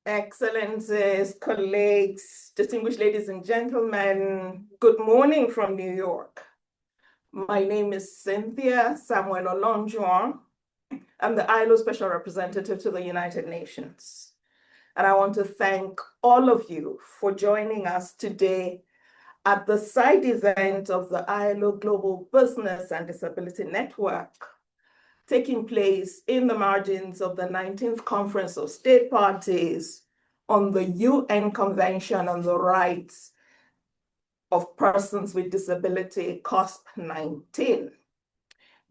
Excellencies, colleagues, distinguished ladies and gentlemen, good morning from New York. My name is Cynthia Samuel-Olonjuwon. I'm the ILO Special Representative to the United Nations. And I want to thank all of you for joining us today at the side event of the ILO Global Business and Disability Network, taking place in the margins of the 19th Conference of State Parties on the UN Convention on the Rights of Persons with Disability, COSP19.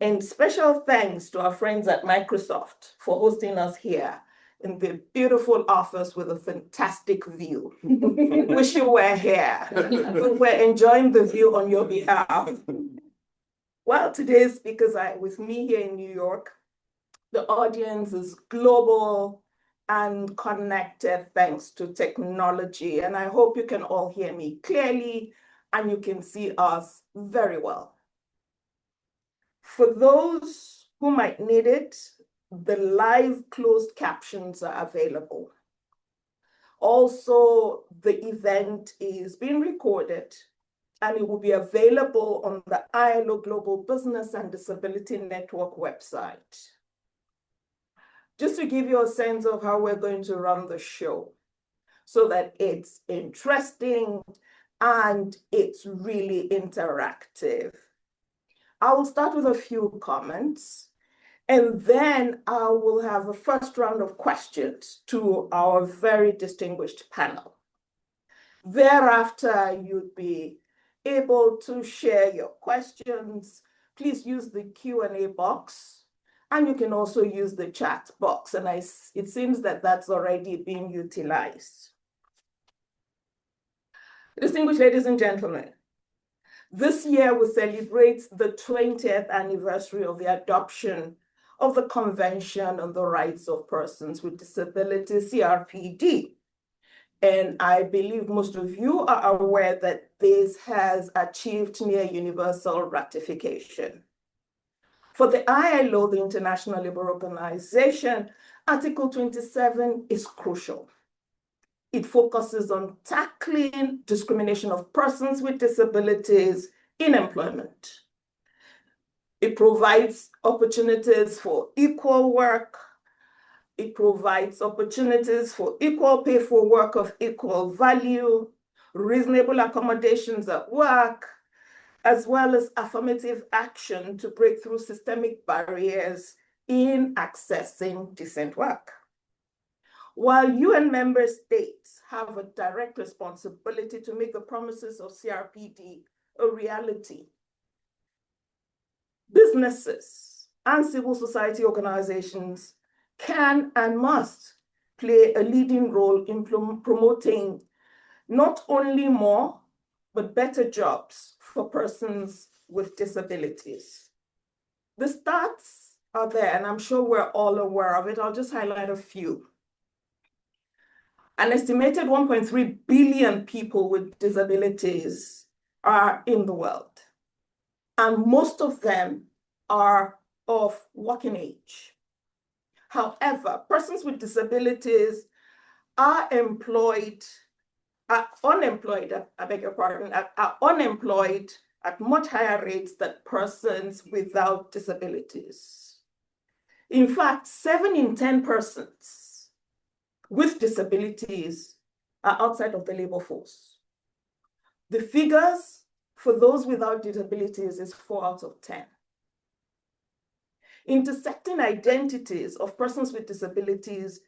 And special thanks to our friends at Microsoft for hosting us here in the beautiful office with a fantastic view. Wish you were here. We're enjoying the view on your behalf. Well, today's speakers are with me here in New York. The audience is global and connected thanks to technology. And I hope you can all hear me clearly and you can see us very well. For those who might need it, the live closed captions are available. Also, the event is being recorded and it will be available on the ILO Global Business and Disability Network website. Just to give you a sense of how we're going to run the show so that it's interesting and it's really interactive. I will start with a few comments and then I will have a first round of questions to our very distinguished panel. Thereafter, you'd be able to share your questions. Please use the Q&A box, and you can also use the chat box. And it seems that that's already being utilized. Distinguished ladies and gentlemen, this year we celebrate the 20th anniversary of the adoption of the Convention on the Rights of Persons with Disabilities, CRPD. And I believe most of you are aware that this has achieved near universal ratification. For the ILO, the International Labour Organization, Article 27 is crucial. It focuses on tackling discrimination of persons with disabilities in employment. It provides opportunities for equal work. It provides opportunities for equal pay for work of equal value, reasonable accommodations at work, as well as affirmative action to break through systemic barriers in accessing decent work. While UN member states have a direct responsibility to make the promises of CRPD a reality, businesses and civil society organizations can and must play a leading role in promoting not only more, but better jobs for persons with disabilities. The stats are there, and I'm sure we're all aware of it. I'll just highlight a few. An estimated 1.3 billion people with disabilities are in the world, and most of them are of working age. However, persons with disabilities are unemployed at much higher rates than persons without disabilities. In fact, 7 in 10 persons with disabilities are outside of the labor force. The figures for those without disabilities is 4 out of 10. Intersecting identities of persons with disabilities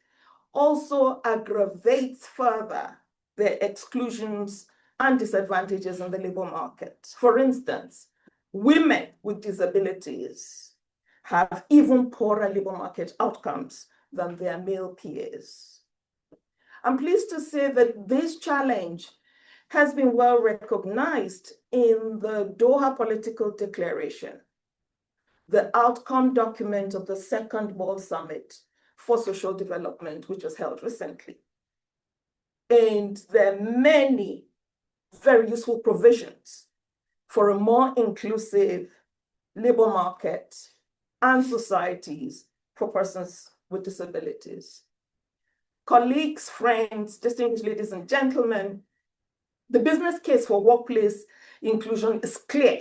also aggravates further their exclusions and disadvantages in the labor market. For instance, women with disabilities have even poorer labor market outcomes than their male peers. I'm pleased to say that this challenge has been well recognized in the Doha Political Declaration, the outcome document of the Second World Summit for Social Development, which was held recently. And there are many very useful provisions for a more inclusive labor market and societies for persons with disabilities. colleagues, friends, distinguished ladies and gentlemen, the business case for workplace inclusion is clear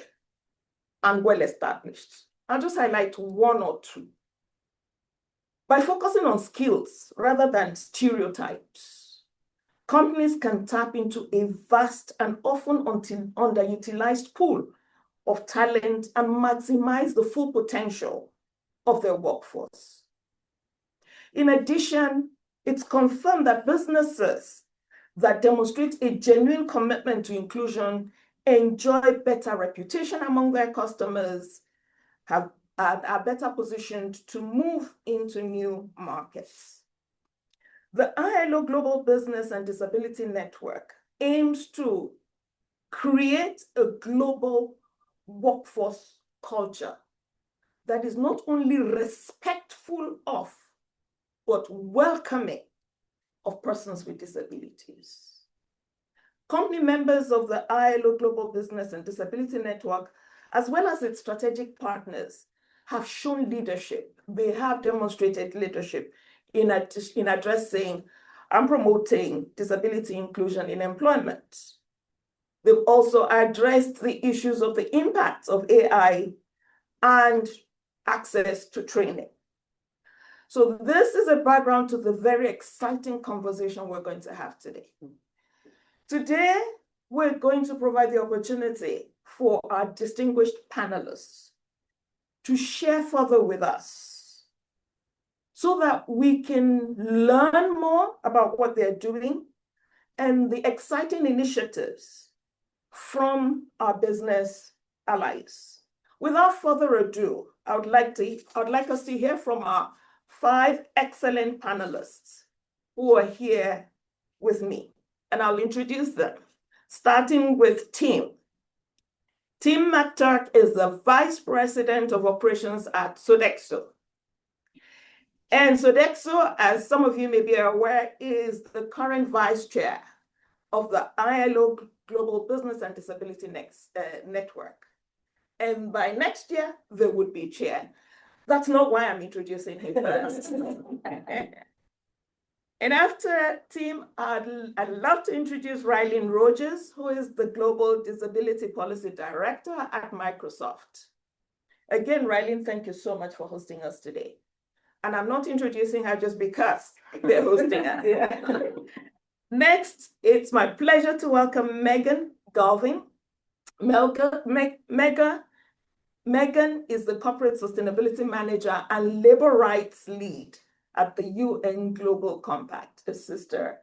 and well established. I'll just highlight one or two. By focusing on skills rather than stereotypes, companies can tap into a vast and often underutilized pool of talent and maximize the full potential of their workforce. In addition, it's confirmed that businesses that demonstrate a genuine commitment to inclusion enjoy better reputation among their customers, are better positioned to move into new markets. The ILO Global Business and Disability Network aims to create a global workforce culture that is not only respectful of, but welcoming of persons with disabilities. Company members of the ILO Global Business and Disability Network, as well as its strategic partners, have shown leadership. They have demonstrated leadership in addressing and promoting disability inclusion in employment. They've also addressed the issues of the impacts of AI and access to training. So this is a background to the very exciting conversation we're going to have today. Today, we're going to provide the opportunity for our distinguished panelists to share further with us so that we can learn more about what they're doing and the exciting initiatives from our business allies. Without further ado, I would like us to hear from our 5 excellent panelists who are here with me, and I'll introduce them, starting with Tim. Tim MacTurk is the Vice President of Operations at Sodexo. And Sodexo, as some of you may be aware, is the current Vice Chair of the ILO Global Business and Disability Network. And by next year, they would be Chair. That's not why I'm introducing him first. And after Tim, I'd love to introduce Rylin Rodgers, who is the Global Disability Policy Director at Microsoft. Again, Rylin, thank you so much for hosting us today. And I'm not introducing her just because they're hosting her. Yeah. Next, it's my pleasure to welcome Megan Galvin. Megan is the Corporate Sustainability Manager and Labor Rights Lead at the UN Global Compact, a sister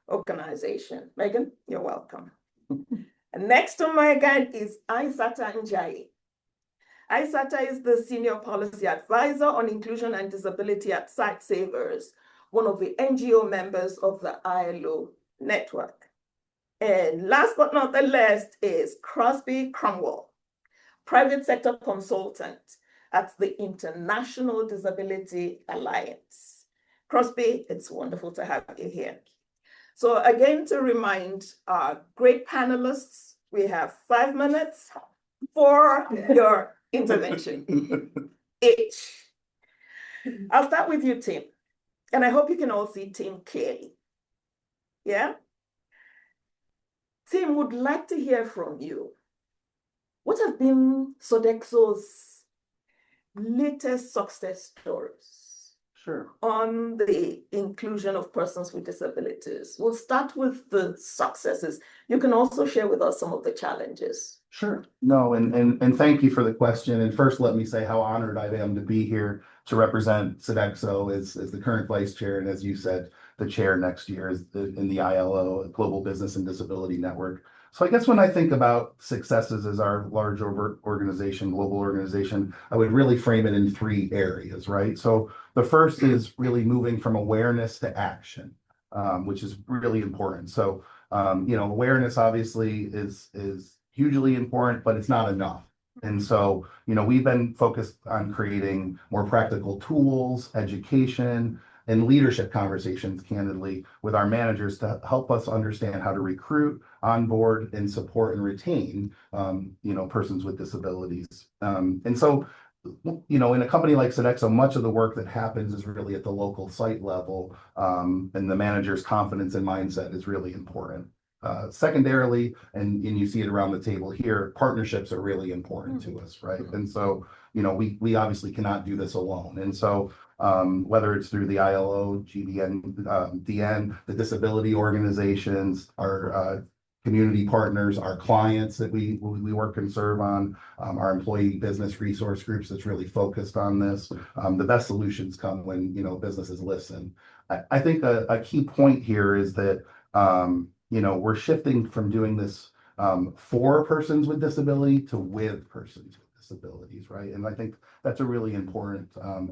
organization. Megan, you're welcome. And next to Megan is Aissata. Aissata is the Senior Policy Advisor on Inclusion and Disability at Sightsavers, one of the NGO members of the ILO network. And last but not the least is Crosby Cromwell, private sector consultant at the International Disability Alliance. Crosby, it's wonderful to have you here. So again, to remind our great panelists, we have 5 minutes for your intervention each. I'll start with you, Tim. And I hope you can all see Tim clearly. Yeah? Tim, would like to hear from you. What have been Sodexo's latest success stories? Sure. On the inclusion of persons with disabilities? We'll start with the successes. You can also share with us some of the challenges. Sure. No, and thank you for the question. And first, let me say how honored I am to be here to represent Sodexo as the current vice chair, and as you said, the chair next year is in the ILO, Global Business and Disability Network. So I guess when I think about successes as our large organization, global organization, I would really frame it in 3 areas, right? So the first is really moving from awareness to action, which is really important. So, awareness obviously is hugely important, but it's not enough. And so, we've been focused on creating more practical tools, education, and leadership conversations, candidly, with our managers to help us understand how to recruit, onboard, and support and retain, persons with disabilities. And so you know, in a company like Sodexo, much of the work that happens is really at the local site level, and the manager's confidence and mindset is really important. Secondarily, and you see it around the table here, partnerships are really important to us, right? And so, you know, we obviously cannot do this alone. And so, whether it's through the ILO, GBN, DN, the disability organizations, our community partners, our clients that we work and serve on, our employee business resource groups that's really focused on this. The best solutions come when, you know, businesses listen. I think a key point here is that, you know, we're shifting from doing this for persons with disability to with persons with disabilities, right? And I think that's a really important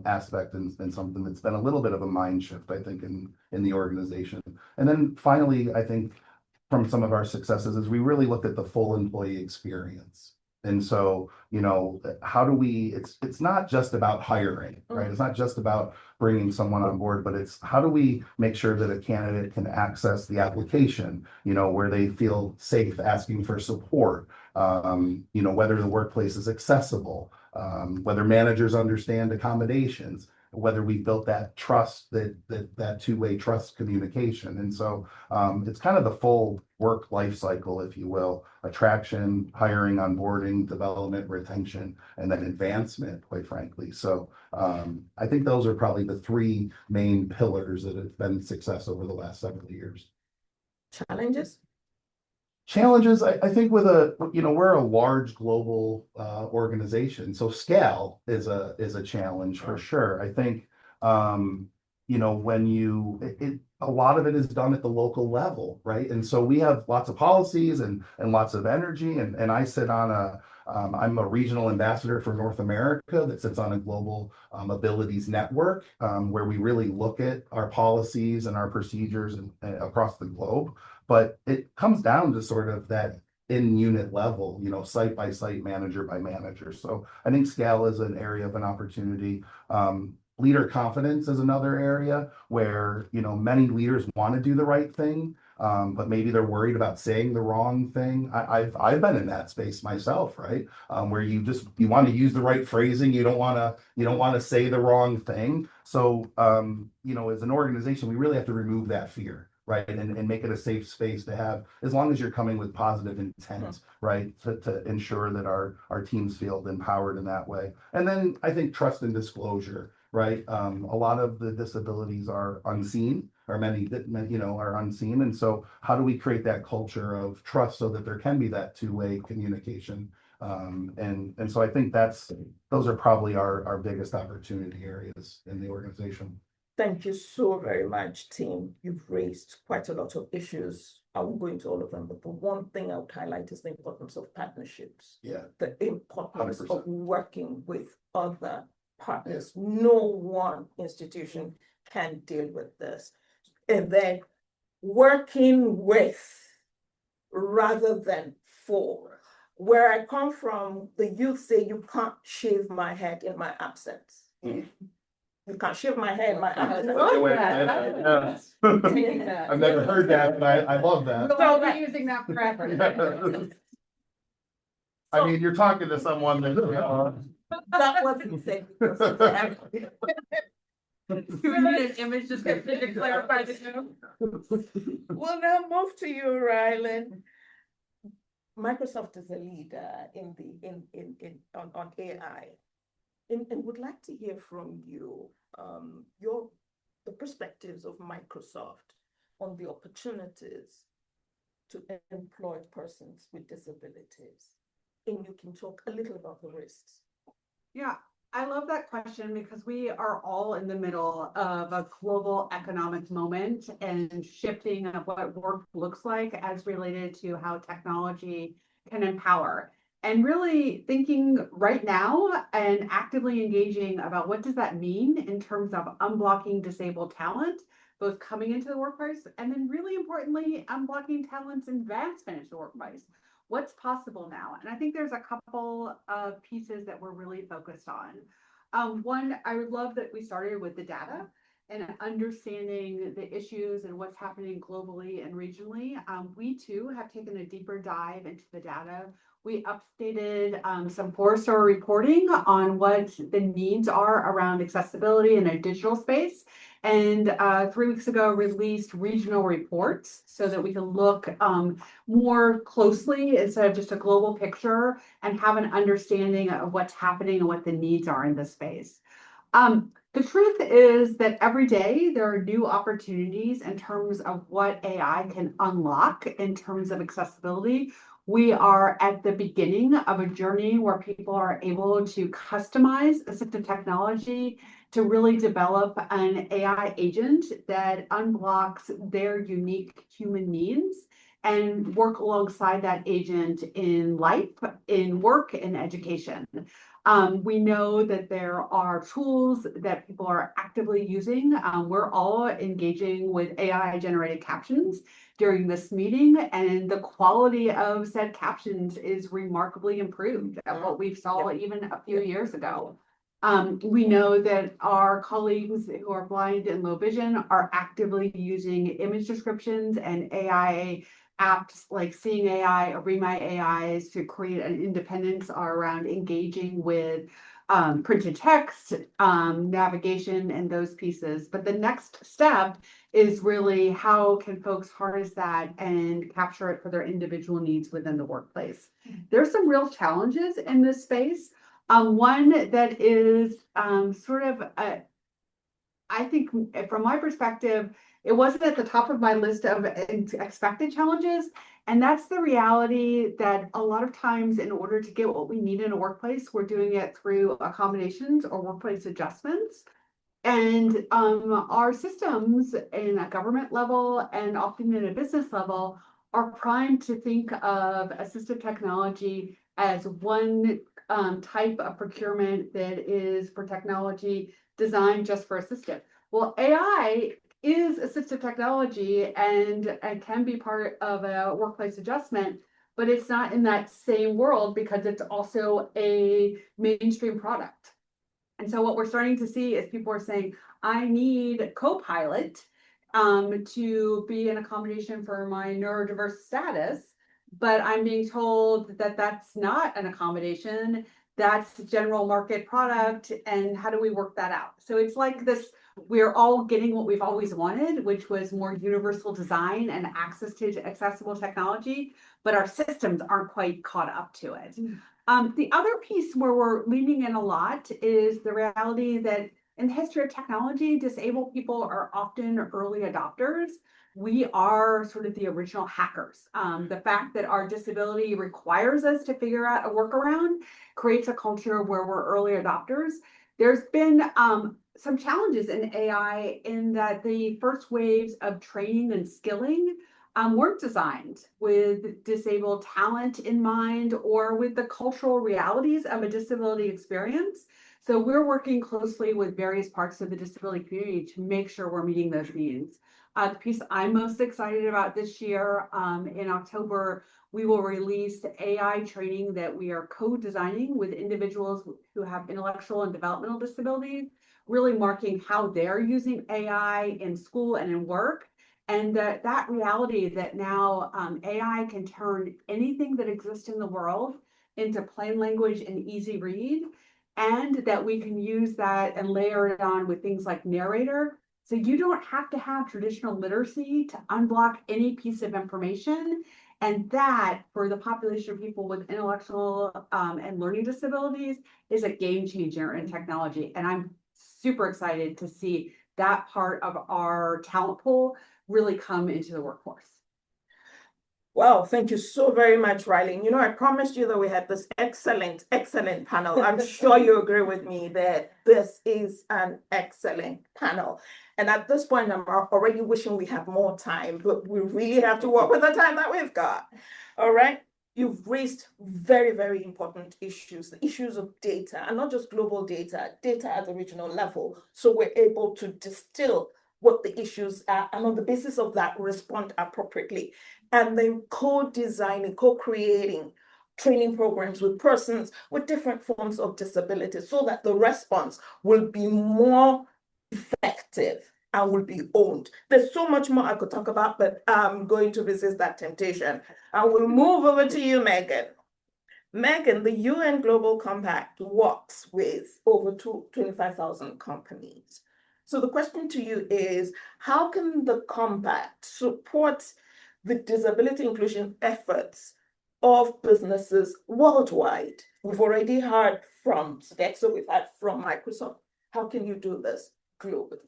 aspect and something that's been a little bit of a mind shift, I think, in the organization. And then finally, I think from some of our successes is we really looked at the full employee experience. And so, you know, how do we, it's not just about hiring, right? It's not just about bringing someone on board, but it's how do we make sure that a candidate can access the application, you know, where they feel safe asking for support, you know, whether the workplace is accessible, whether managers understand accommodations, whether we built that trust, that two-way trust communication. And so it's kind of the full work life cycle, if you will: attraction, hiring, onboarding, development, retention, and then advancement, quite frankly. So I think those are probably the three main pillars that have been success over the last several years. Challenges, I think with you know, we're a large global organization, so scale is a challenge for sure. I think, you know, when a lot of it is done at the local level, right? And so we have lots of policies and lots of energy, and I sit on I'm a regional ambassador for North America that sits on a global abilities network, where we really look at our policies and our procedures across the globe. But it comes down to sort of that in-unit level, you know, site by site, manager by manager. So I think scale is an area of an opportunity. Leader confidence is another area where, you know, many leaders want to do the right thing, but maybe they're worried about saying the wrong thing. I've been in that space myself, right? Where you want to use the right phrasing, you don't want to say the wrong thing. So you know, as an organization, we really have to remove that fear, right? And make it a safe space to have, as long as you're coming with positive intent, right? To ensure that our teams feel empowered in that way. And then I think trust and disclosure, right? A lot of the disabilities are unseen, or many that, you know, are unseen. And so how do we create that culture of trust so that there can be that two-way communication? And so I think those are probably our biggest opportunity areas in the organization. Thank you so very much, team. You've raised quite a lot of issues. I won't go into all of them, but the one thing I would highlight is the importance of partnerships. Yeah. The importance 100%. of working with other partners. No one institution can deal with this. And then working with rather than for. Where I come from, the youth say, you can't shave my head in my absence. You can't shave my head in my absence. I've never heard that, but I love that. We'll be using that forever. I mean, you're talking to someone that. That wasn't said. Do we need an image just to clarify this? We'll now move to you, Rylin. Microsoft is a leader on AI, and would like to hear from you the perspectives of Microsoft on the opportunities to employ persons with disabilities. And you can talk a little about the risks. Yeah, I love that question because we are all in the middle of a global economic moment and shifting of what work looks like as related to how technology can empower. And really thinking right now and actively engaging about what does that mean in terms of unblocking disabled talent, both coming into the workplace, and then really importantly, unblocking talent's advancement into the workplace. What's possible now? And I think there's a couple of pieces that we're really focused on. One, I would love that we started with the data and understanding the issues and what's happening globally and regionally, we too have taken a deeper dive into the data. We updated some Forrester reporting on what the needs are around accessibility in a digital space. And 3 weeks ago, released regional reports so that we can look more closely instead of just a global picture and have an understanding of what's happening and what the needs are in this space. The truth is that every day there are new opportunities in terms of what AI can unlock in terms of accessibility. We are at the beginning of a journey where people are able to customize assistive technology to really develop an AI agent that unblocks their unique human needs and work alongside that agent in life, in work, and education. We know that there are tools that people are actively using. We're all engaging with AI-generated captions during this meeting, and the quality of said captions is remarkably improved at what we saw even a few years ago. We know that our colleagues who are blind and low vision are actively using image descriptions and AI apps like Seeing AI or Read My AIs to create an independence around engaging with printed text, navigation, and those pieces. But the next step is really how can folks harness that and capture it for their individual needs within the workplace. There's some real challenges in this space. One that is I think from my perspective, it wasn't at the top of my list of expected challenges. And that's the reality that a lot of times in order to get what we need in a workplace, we're doing it through accommodations or workplace adjustments. And our systems in a government level and often in a business level are primed to think of assistive technology as one type of procurement that is for technology designed just for assistive. Well, AI is assistive technology and can be part of a workplace adjustment, but it's not in that same world because it's also a mainstream product. And so what we're starting to see is people are saying, I need Copilot to be an accommodation for my neurodiverse status, but I'm being told that that's not an accommodation, that's general market product, and how do we work that out? So it's like this, we're all getting what we've always wanted, which was more universal design and access to accessible technology, but our systems aren't quite caught up to it. The other piece where we're leaning in a lot is the reality that in the history of technology, disabled people are often early adopters. We are sort of the original hackers. The fact that our disability requires us to figure out a workaround creates a culture where we're early adopters. There's been some challenges in AI in that the first waves of training and skilling weren't designed with disabled talent in mind or with the cultural realities of a disability experience. So we're working closely with various parts of the disability community to make sure we're meeting those needs. The piece I'm most excited about this year, in October, we will release AI training that we are co-designing with individuals who have intellectual and developmental disabilities, really marking how they're using AI in school and in work. And that reality that now AI can turn anything that exists in the world into plain language and easy read, and that we can use that and layer it on with things like narrator. So you don't have to have traditional literacy to unblock any piece of information. And that, for the population of people with intellectual and learning disabilities, is a game changer in technology. And I'm super excited to see that part of our talent pool really come into the workforce. Well, thank you so very much, Rylin. You know, I promised you that we had this excellent panel. I'm sure you agree with me that this is an excellent panel. And at this point, I'm already wishing we had more time, but we really have to work with the time that we've got. All right. You've raised very, very important issues, the issues of data, and not just global data, data at the regional level. So we're able to distill what the issues are, and on the basis of that, respond appropriately. And then co-designing, co-creating training programs with persons with different forms of disability so that the response will be more effective and will be owned. There's so much more I could talk about, but I'm going to resist that temptation. I will move over to you, Megan. Megan, the UN Global Compact works with over 25,000 companies. So the question to you is, how can the compact support the disability inclusion efforts of businesses worldwide? We've already heard from Sodexo, we've heard from Microsoft. How can you do this globally?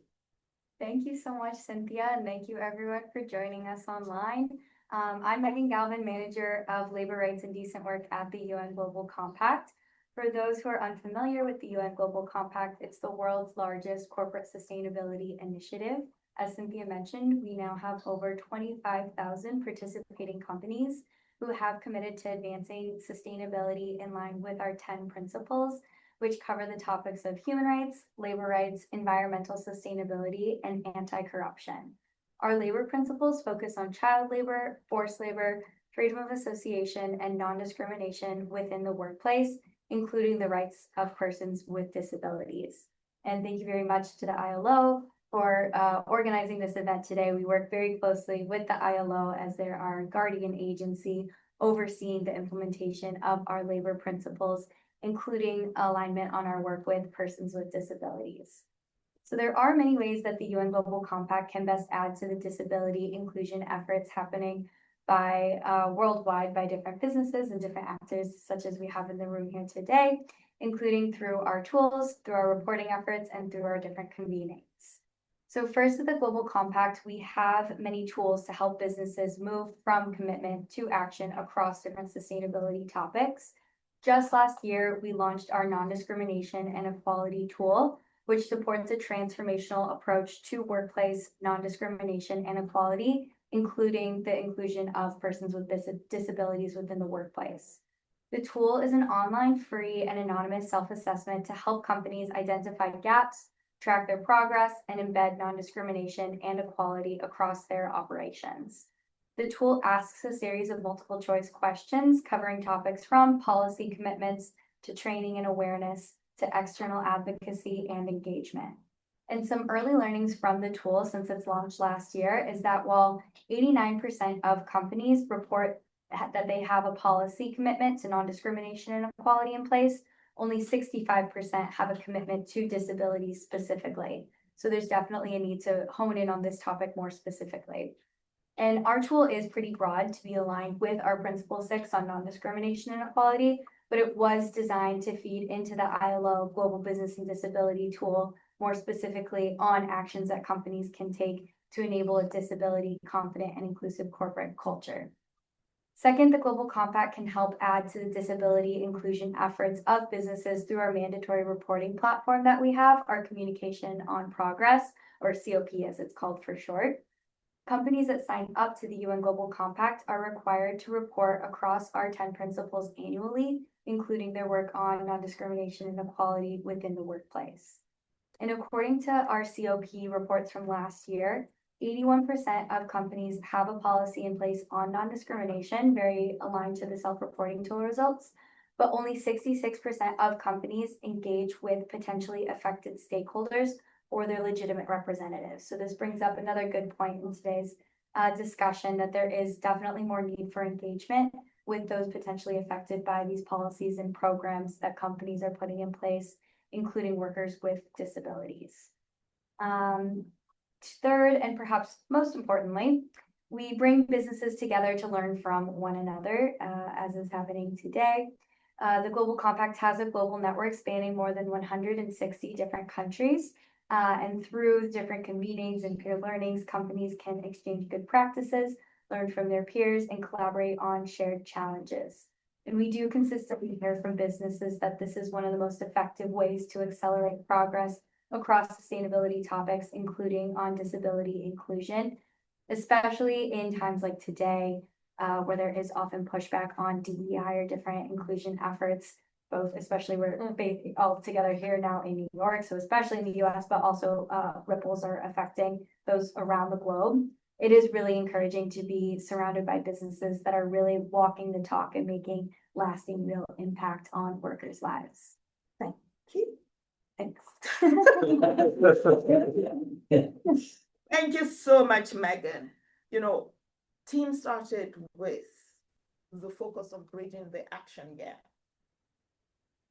Thank you so much, Cynthia, and thank you everyone for joining us online. I'm Megan Galvin, Manager of Labor Rights and Decent Work at the UN Global Compact. For those who are unfamiliar with the UN Global Compact, it's the world's largest corporate sustainability initiative. As Cynthia mentioned, we now have over 25,000 participating companies who have committed to advancing sustainability in line with our 10 principles, which cover the topics of human rights, labor rights, environmental sustainability, and anti-corruption. Our labor principles focus on child labor, forced labor, freedom of association, and non-discrimination within the workplace, including the rights of persons with disabilities. And thank you very much to the ILO for organizing this event today. We work very closely with the ILO as they're our guardian agency overseeing the implementation of our labor principles, including alignment on our work with persons with disabilities. So there are many ways that the UN Global Compact can best add to the disability inclusion efforts happening by worldwide by different businesses and different actors, such as we have in the room here today, including through our tools, through our reporting efforts, and through our different convenings. So first, at the Global Compact, we have many tools to help businesses move from commitment to action across different sustainability topics. Just last year, we launched our non-discrimination and equality tool, which supports a transformational approach to workplace non-discrimination and equality, including the inclusion of persons with disabilities within the workplace. The tool is an online, free, and anonymous self-assessment to help companies identify gaps, track their progress, and embed non-discrimination and equality across their operations. The tool asks a series of multiple choice questions covering topics from policy commitments to training and awareness to external advocacy and engagement. And some early learnings from the tool since its launch last year is that while 89% of companies report that they have a policy commitment to non-discrimination and equality in place, only 65% have a commitment to disabilities specifically. So there's definitely a need to hone in on this topic more specifically. And our tool is pretty broad to be aligned with our Principle 6 on non-discrimination and equality, but it was designed to feed into the ILO Global Business and Disability tool, more specifically on actions that companies can take to enable a disability confident and inclusive corporate culture. Second, the Global Compact can help add to the disability inclusion efforts of businesses through our mandatory reporting platform that we have, our Communication on Progress, or COP as it's called for short. Companies that sign up to the UN Global Compact are required to report across our 10 principles annually, including their work on non-discrimination and equality within the workplace. And according to our COP reports from last year, 81% of companies have a policy in place on non-discrimination, very aligned to the self-reporting tool results, but only 66% of companies engage with potentially affected stakeholders or their legitimate representatives. So this brings up another good point in today's discussion that there is definitely more need for engagement with those potentially affected by these policies and programs that companies are putting in place, including workers with disabilities. Third, and perhaps most importantly, we bring businesses together to learn from one another, as is happening today. The Global Compact has a global network spanning more than 160 different countries. And through different convenings and peer learnings, companies can exchange good practices, learn from their peers, and collaborate on shared challenges. And we do consistently hear from businesses that this is one of the most effective ways to accelerate progress across sustainability topics, including on disability inclusion, especially in times like today, where there is often pushback on DEI or different inclusion efforts, both especially we're all together here now in New York, so especially in the US, but also ripples are affecting those around the globe. It is really encouraging to be surrounded by businesses that are really walking the talk and making lasting real impact on workers' lives. Thank you. Thanks. Thank you so much, Megan. You know, team started with the focus of bridging the action gap,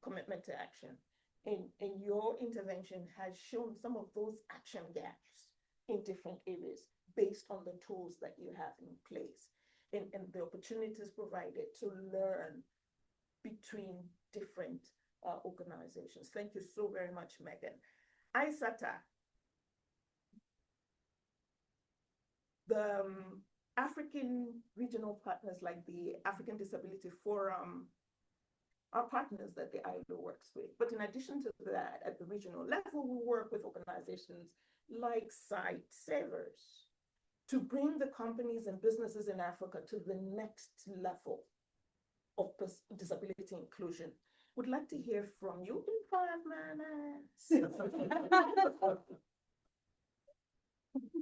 commitment to action. And your intervention has shown some of those action gaps in different areas based on the tools that you have in place and the opportunities provided to learn between different organizations. Thank you so very much, Megan. Aissata, the African regional partners like the African Disability Forum are partners that the ILO works with. But in addition to that, at the regional level, we work with organizations like Sightsavers to bring the companies and businesses in Africa to the next level of disability inclusion. Would like to hear from you in 5 minutes.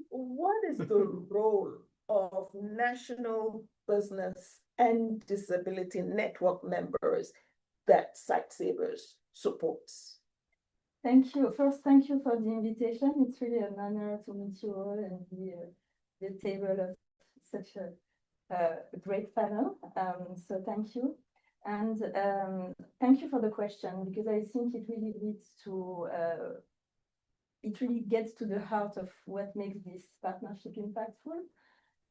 What is the role of national business and disability network members that Sightsavers supports? Thank you. First, thank you for the invitation. It's really an honor to meet you all and be the table of such a great panel. So thank you. And thank you for the question, because I think it really leads to, it really gets to the heart of what makes this partnership impactful.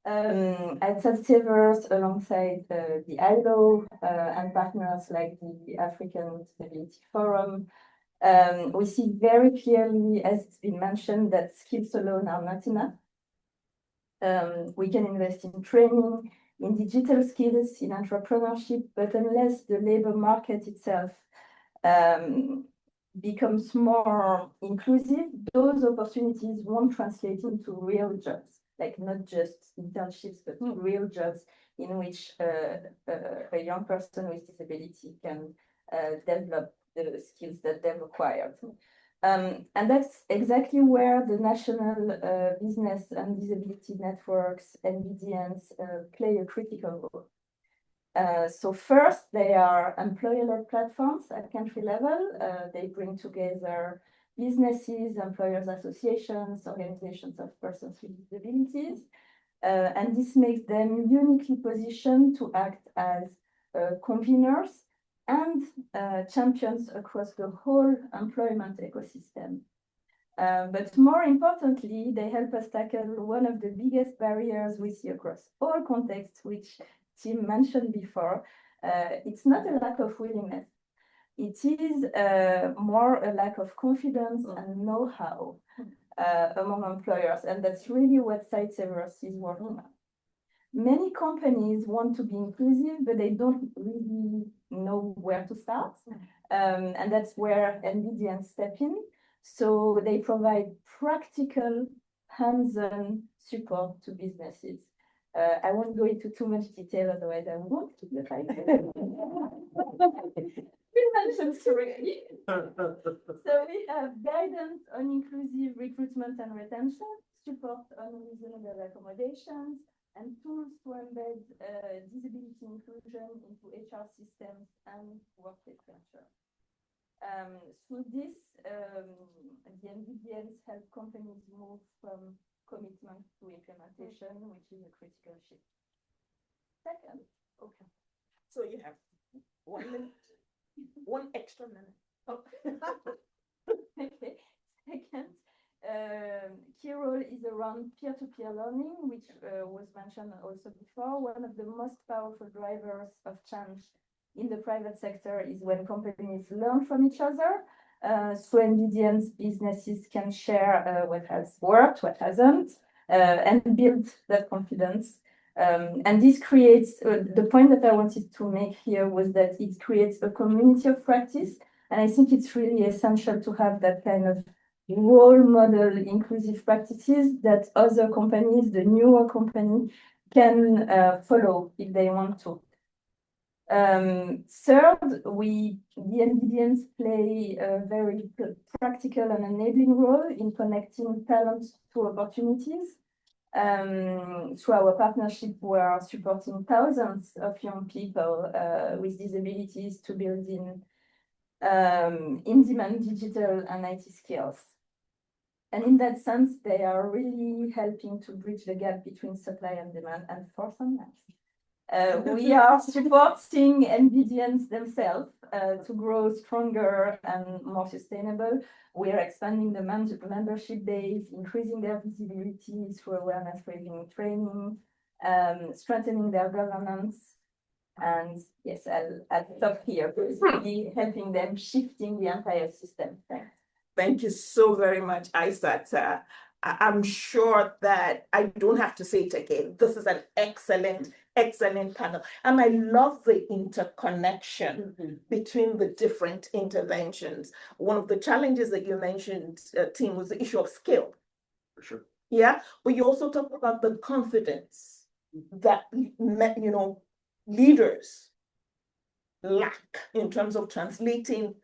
At Sightsavers, alongside the ILO and partners like the African Disability Forum, we see very clearly, as it's been mentioned, that skills alone are not enough. We can invest in training, in digital skills, in entrepreneurship, but unless the labor market itself becomes more inclusive, those opportunities won't translate into real jobs, like not just internships, but real jobs in which a young person with disability can develop the skills that they've acquired. And that's exactly where the national business and disability networks and BDNs play a critical role. So first, they are employer-led platforms at country level. They bring together businesses, employers associations, organizations of persons with disabilities. And this makes them uniquely positioned to act as conveners and champions across the whole employment ecosystem. But more importantly, they help us tackle one of the biggest barriers we see across all contexts, which Tim mentioned before. It's not a lack of willingness. It is more a lack of confidence and know-how among employers. And that's really what Sightsavers is working on. Many companies want to be inclusive, but they don't really know where to start. And that's where NBDN step in. So they provide practical, hands-on support to businesses. I won't go into too much detail, otherwise I won't keep the time. So we have guidance on inclusive recruitment and retention, support on reasonable accommodations, and tools to embed disability inclusion into HR systems and workplace culture. Through this, the NBDNs help companies move from commitment to implementation, which is a critical shift. Second, Okay. So you have 1 minute, 1 extra minute. Oh. Okay. Second, key role is around peer-to-peer learning, which was mentioned also before. One of the most powerful drivers of change in the private sector is when companies learn from each other. So NBDN's businesses can share what has worked, what hasn't, and build that confidence. And this creates, the point that I wanted to make here was that it creates a community of practice. And I think it's really essential to have that kind of role model inclusive practices that other companies, the newer company, can follow if they want to. Third, the NBDNs play a very practical and enabling role in connecting talent to opportunities. Through our partnership, we are supporting thousands of young people with disabilities to build in in-demand digital and IT skills. And in that sense, they are really helping to bridge the gap between supply and demand, and for some we are supporting MBDNs themselves to grow stronger and more sustainable. We are expanding the membership base, increasing their visibility through awareness-raising training, strengthening their governance. And yes, I'll stop here, basically helping them shifting the entire system. Thanks. Thank you so very much, Aissata. I'm sure that I don't have to say it again. This is an excellent, excellent panel. And I love the interconnection between the different interventions. One of the challenges that you mentioned, Tim, was the issue of skill. For sure. Yeah, but you also talk about the confidence that, leaders lack in terms of translating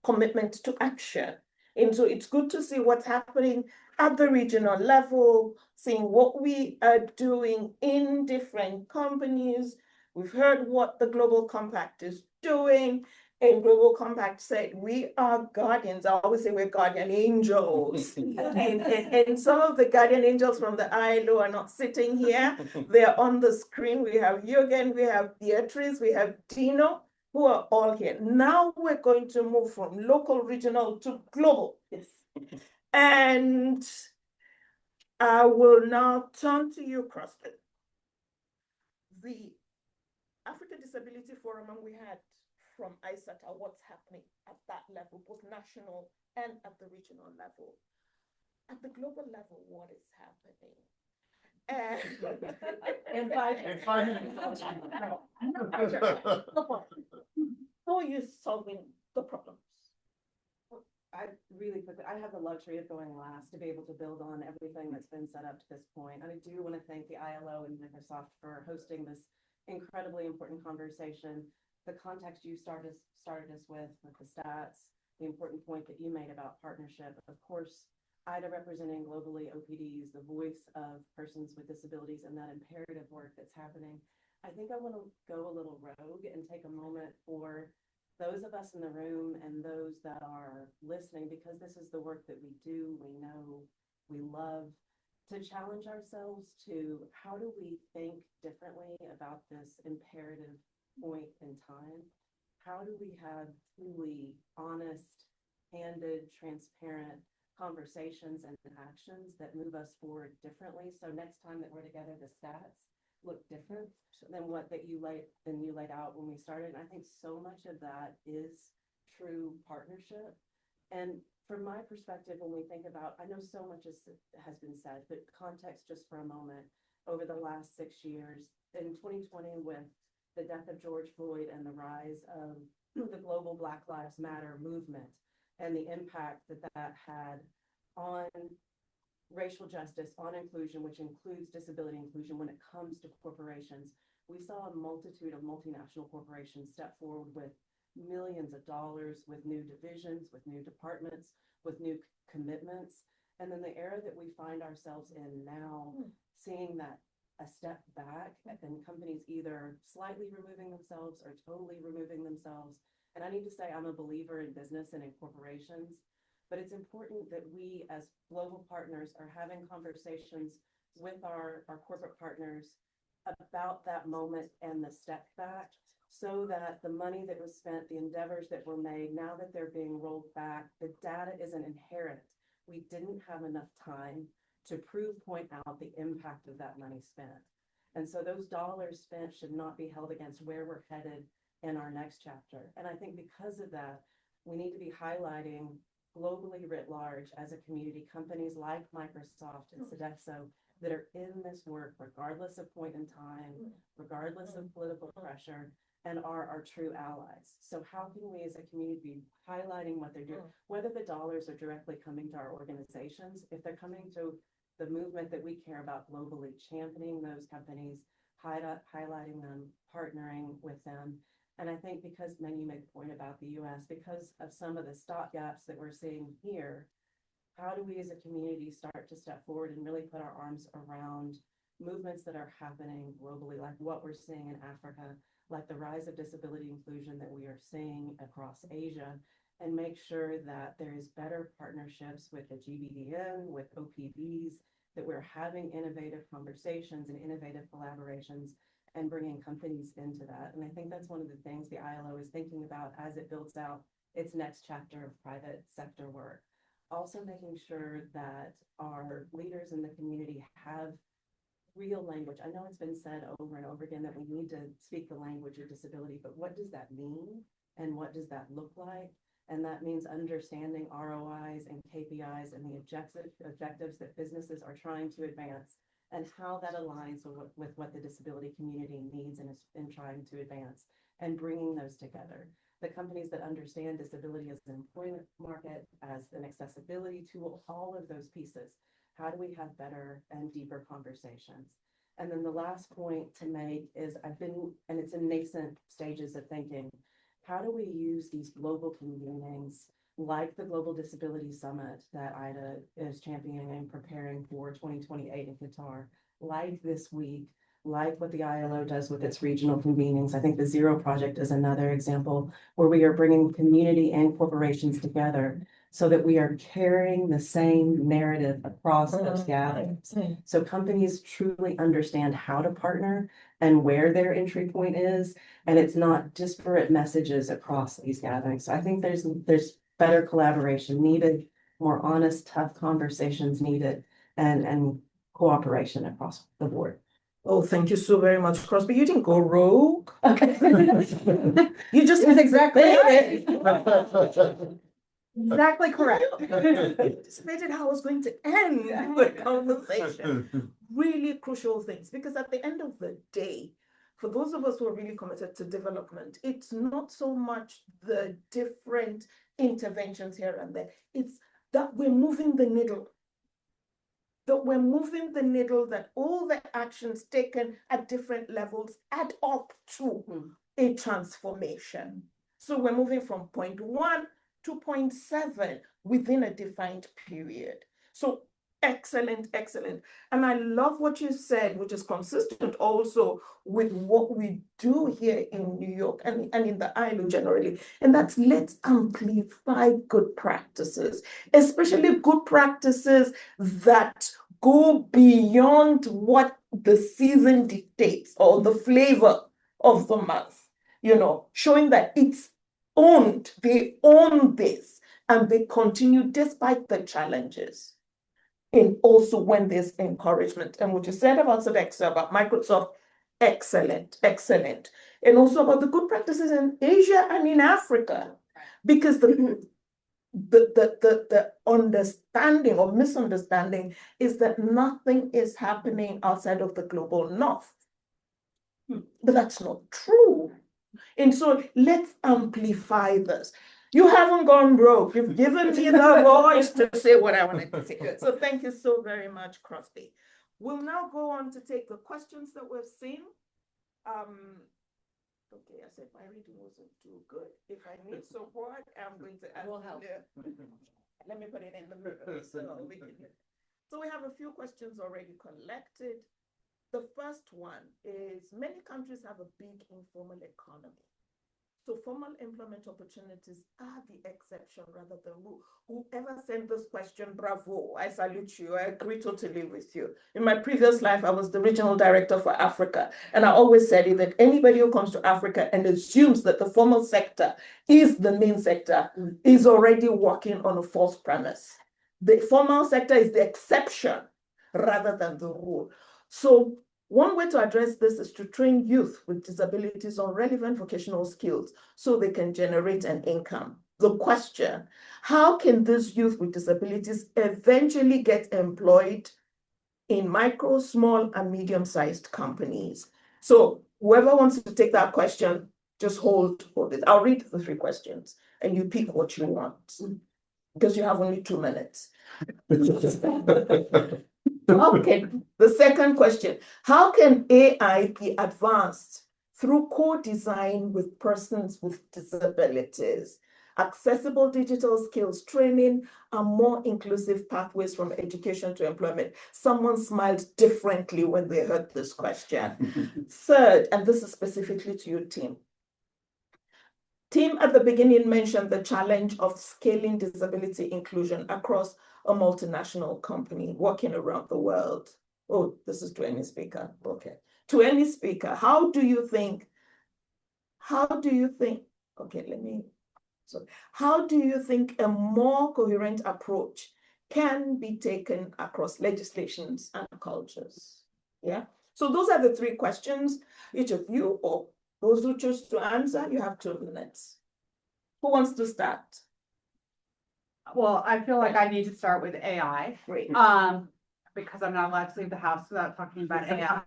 commitment to action. And so it's good to see what's happening at the regional level, seeing what we are doing in different companies. We've heard what the Global Compact is doing. And Global Compact said, we are guardians. I always say we're guardian angels. and some of the guardian angels from the ILO are not sitting here. They're on the screen. We have Jürgen, we have Beatrice, we have Dino, who are all here. Now we're going to move from local, regional to global. Yes. And I will now turn to you, Crosby. The Africa Disability Forum, and we had from Aissata what's happening at that level, both national and at the regional level. At the global level, what is happening? How are you solving the problems? Really quickly, I have the luxury of going last to be able to build on everything that's been set up to this point. And I do want to thank the ILO and Microsoft for hosting this incredibly important conversation. The context you started us with the stats, the important point that you made about partnership. Of course, IDA representing globally OPDs, the voice of persons with disabilities, and that imperative work that's happening. I think I want to go a little rogue and take a moment for those of us in the room and those that are listening, because this is the work that we do, we know, we love, to challenge ourselves to how do we think differently about this imperative point in time? How do we have truly honest, candid, transparent conversations and actions that move us forward differently? So next time that we're together, the stats look different than what you laid out when we started. And I think so much of that is true partnership. And from my perspective, when we think about, I know so much has been said, but context just for a moment, over the last 6 years, in 2020 with the death of George Floyd and the rise of the global Black Lives Matter movement and the impact that had on racial justice, on inclusion, which includes disability inclusion when it comes to corporations, we saw a multitude of multinational corporations step forward with millions of dollars, with new divisions, with new departments, with new commitments. And then the era that we find ourselves in now, seeing that a step back and companies either slightly removing themselves or totally removing themselves. And I need to say, I'm a believer in business and in corporations, but it's important that we as global partners are having conversations with our corporate partners about that moment and the step back, so that the money that was spent, the endeavors that were made, now that they're being rolled back, the data isn't inherent. We didn't have enough time to point out the impact of that money spent. And so those dollars spent should not be held against where we're headed in our next chapter. And I think because of that, we need to be highlighting globally writ large as a community, companies like Microsoft and Sodexo that are in this work, regardless of point in time, regardless of political pressure, and are our true allies. So how can we as a community be highlighting what they're doing, whether the dollars are directly coming to our organizations, if they're coming to the movement that we care about globally, championing those companies, highlighting them, partnering with them. And I think because then you make a point about the US, because of some of the stopgaps that we're seeing here, how do we as a community start to step forward and really put our arms around movements that are happening globally, like what we're seeing in Africa, like the rise of disability inclusion that we are seeing across Asia, and make sure that there is better partnerships with the GBDN, with OPBs, that we're having innovative conversations and innovative collaborations and bringing companies into that. And I think that's one of the things the ILO is thinking about as it builds out its next chapter of private sector work. Also making sure that our leaders in the community have real language. I know it's been said over and over again that we need to speak the language of disability, but what does that mean? And what does that look like? And that means understanding ROIs and KPIs and the objectives that businesses are trying to advance and how that aligns with what the disability community needs and is in trying to advance and bringing those together. The companies that understand disability as an employment market, as an accessibility tool, all of those pieces. How do we have better and deeper conversations? And then the last point to make is and it's in nascent stages of thinking, how do we use these global convenings like the Global Disability Summit that IDA is championing and preparing for 2028 in Qatar, like this week, like what the ILO does with its regional convenings. I think the Zero Project is another example where we are bringing community and corporations together so that we are carrying the same narrative across those gatherings. So companies truly understand how to partner and where their entry point is, and it's not disparate messages across these gatherings. So I think there's better collaboration needed, more honest, tough conversations needed, and cooperation across the board. Oh, thank you so very much, Crosby. You didn't go rogue. Okay. You just That's exactly anticipated. Exactly correct. Anticipated how I was going to end the conversation. Really crucial things, because at the end of the day, for those of us who are really committed to development, it's not so much the different interventions here and there. It's that we're moving the needle. That all the actions taken at different levels add up to a transformation. So we're moving from point 1 to point 7 within a defined period. So excellent. And I love what you said, which is consistent also with what we do here in New York and in the ILO generally. And that's, let's amplify good practices, especially good practices that go beyond what the season dictates or the flavor of the month, showing that it's owned, they own this, and they continue despite the challenges. And also when there's encouragement. And what you said about Sodexo, about Microsoft, excellent. And also about the good practices in Asia and in Africa, because the understanding or misunderstanding is that nothing is happening outside of the global north. But that's not true. And so let's amplify this. You haven't gone broke. You've given me the voice to say what I wanted to say. So thank you so very much, Crosby. We'll now go on to take the questions that we've seen. Okay, I said my reading wasn't too good. If I need support, I'm going to ask. Let me put it in the middle so we have a few questions already collected. The first one is, many countries have a big informal economy. So formal employment opportunities are the exception rather than rule. Whoever sent this question, bravo, I salute you. I agree totally with you. In my previous life, I was the regional director for Africa. And I always said that anybody who comes to Africa and assumes that the formal sector is the main sector is already working on a false premise. The formal sector is the exception rather than the rule. So one way to address this is to train youth with disabilities on relevant vocational skills so they can generate an income. The question, how can these youth with disabilities eventually get employed in micro, small, and medium-sized companies? So whoever wants to take that question, just hold it. I'll read the 3 questions and you pick what you want because you have only 2 minutes. Okay, the second question, how can AI be advanced through co-design with persons with disabilities, accessible digital skills training, and more inclusive pathways from education to employment? Someone smiled differently when they heard this question. Third, and this is specifically to your team, Tim at the beginning mentioned the challenge of scaling disability inclusion across a multinational company working around the world. Oh, this is to any speaker. Okay. To any speaker, how do you think, okay, how do you think a more coherent approach can be taken across legislations and cultures? Yeah. So those are the three questions. Each of you, or those who choose to answer, you have 2 minutes. Who wants to start? Well, I feel like I need to start with AI. Great. Because I'm not allowed to leave the house without talking about AI.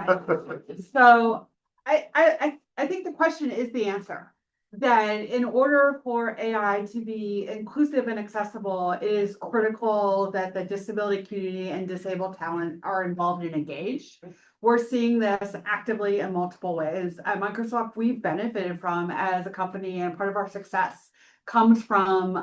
So I think the question is the answer. That in order for AI to be inclusive and accessible, it is critical that the disability community and disabled talent are involved and engaged. We're seeing this actively in multiple ways. At Microsoft, we've benefited from as a company, and part of our success comes from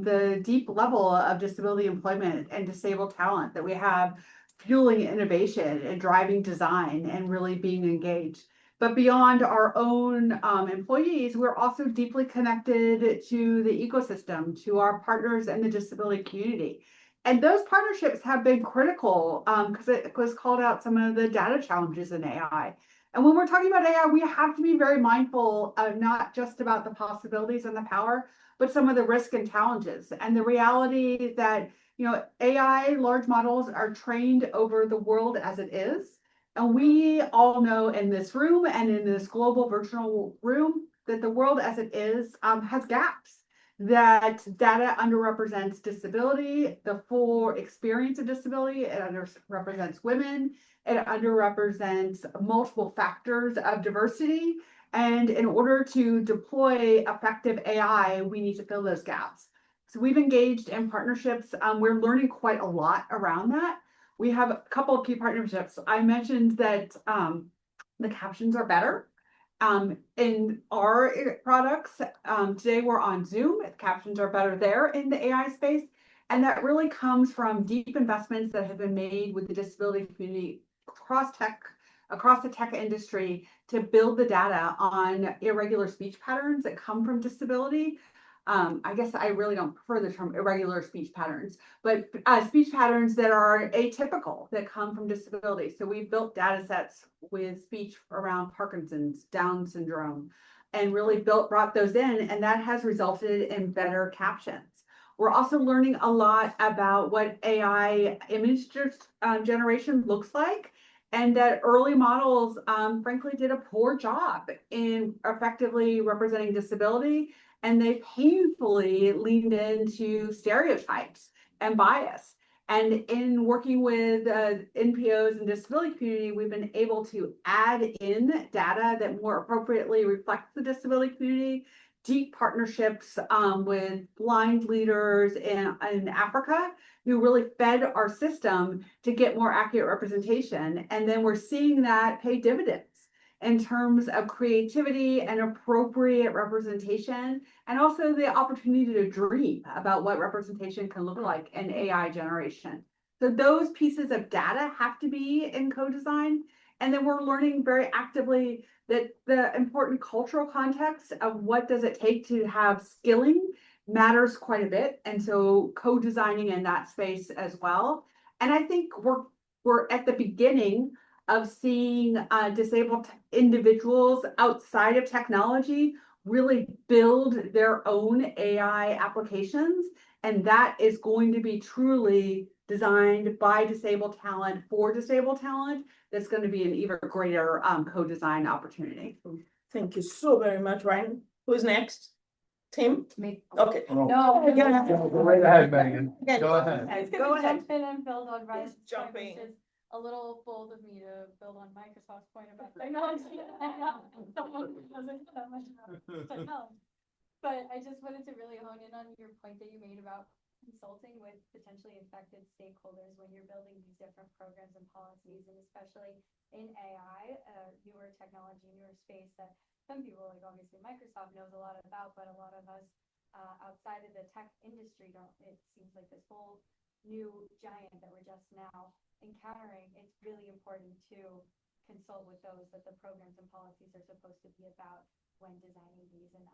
the deep level of disability employment and disabled talent that we have fueling innovation and driving design and really being engaged. But beyond our own employees, we're also deeply connected to the ecosystem, to our partners in the disability community. And those partnerships have been critical because it was called out some of the data challenges in AI. And when we're talking about AI, we have to be very mindful of not just about the possibilities and the power, but some of the risk and challenges. And the reality that, AI large models are trained over the world as it is. And we all know in this room and in this global virtual room that the world as it is has gaps, that data underrepresents disability, the full experience of disability, it underrepresents women, it underrepresents multiple factors of diversity. And in order to deploy effective AI, we need to fill those gaps. So we've engaged in partnerships. We're learning quite a lot around that. We have a couple of key partnerships. I mentioned that the captions are better in our products. Today we're on Zoom. Captions are better there in the AI space. And that really comes from deep investments that have been made with the disability community across the tech industry to build the data on irregular speech patterns that come from disability. I guess I really don't prefer the term irregular speech patterns, but speech patterns that are atypical that come from disability. So we've built data sets with speech around Parkinson's, Down syndrome, and really brought those in, and that has resulted in better captions. We're also learning a lot about what AI image generation looks like, and that early models, frankly, did a poor job in effectively representing disability. And they painfully leaned into stereotypes and bias. And in working with NPOs and disability community, we've been able to add in data that more appropriately reflects the disability community, deep partnerships with blind leaders in Africa who really fed our system to get more accurate representation. And then we're seeing that pay dividends in terms of creativity and appropriate representation, and also the opportunity to dream about what representation can look like in AI generation. So those pieces of data have to be in co-design. And then we're learning very actively that the important cultural context of what does it take to have skilling matters quite a bit. And so co-designing in that space as well. And I think we're at the beginning of seeing disabled individuals outside of technology really build their own AI applications. And that is going to be truly designed by disabled talent for disabled talent. That's going to be an even greater co-design opportunity. Thank you so very much, Ryan. Who's next? Tim? Me. Okay. No. Go right ahead, Megan. Yeah. Go ahead. I was Go gonna ahead. jump in and build on Ryan's Just jump point, in. which is a little bold of me to build on Microsoft's point about technology. I know someone who doesn't know that much about technology. But I just wanted to really hone in on your point that you made about consulting with potentially affected stakeholders when you're building these different programs and policies, and especially in AI, newer technology, newer space that some people, like obviously Microsoft, knows a lot about, but a lot of us outside of the tech industry don't. It seems like this whole new giant that we're just now encountering. It's really important to consult with those that the programs and policies are supposed to be about. when designing these. And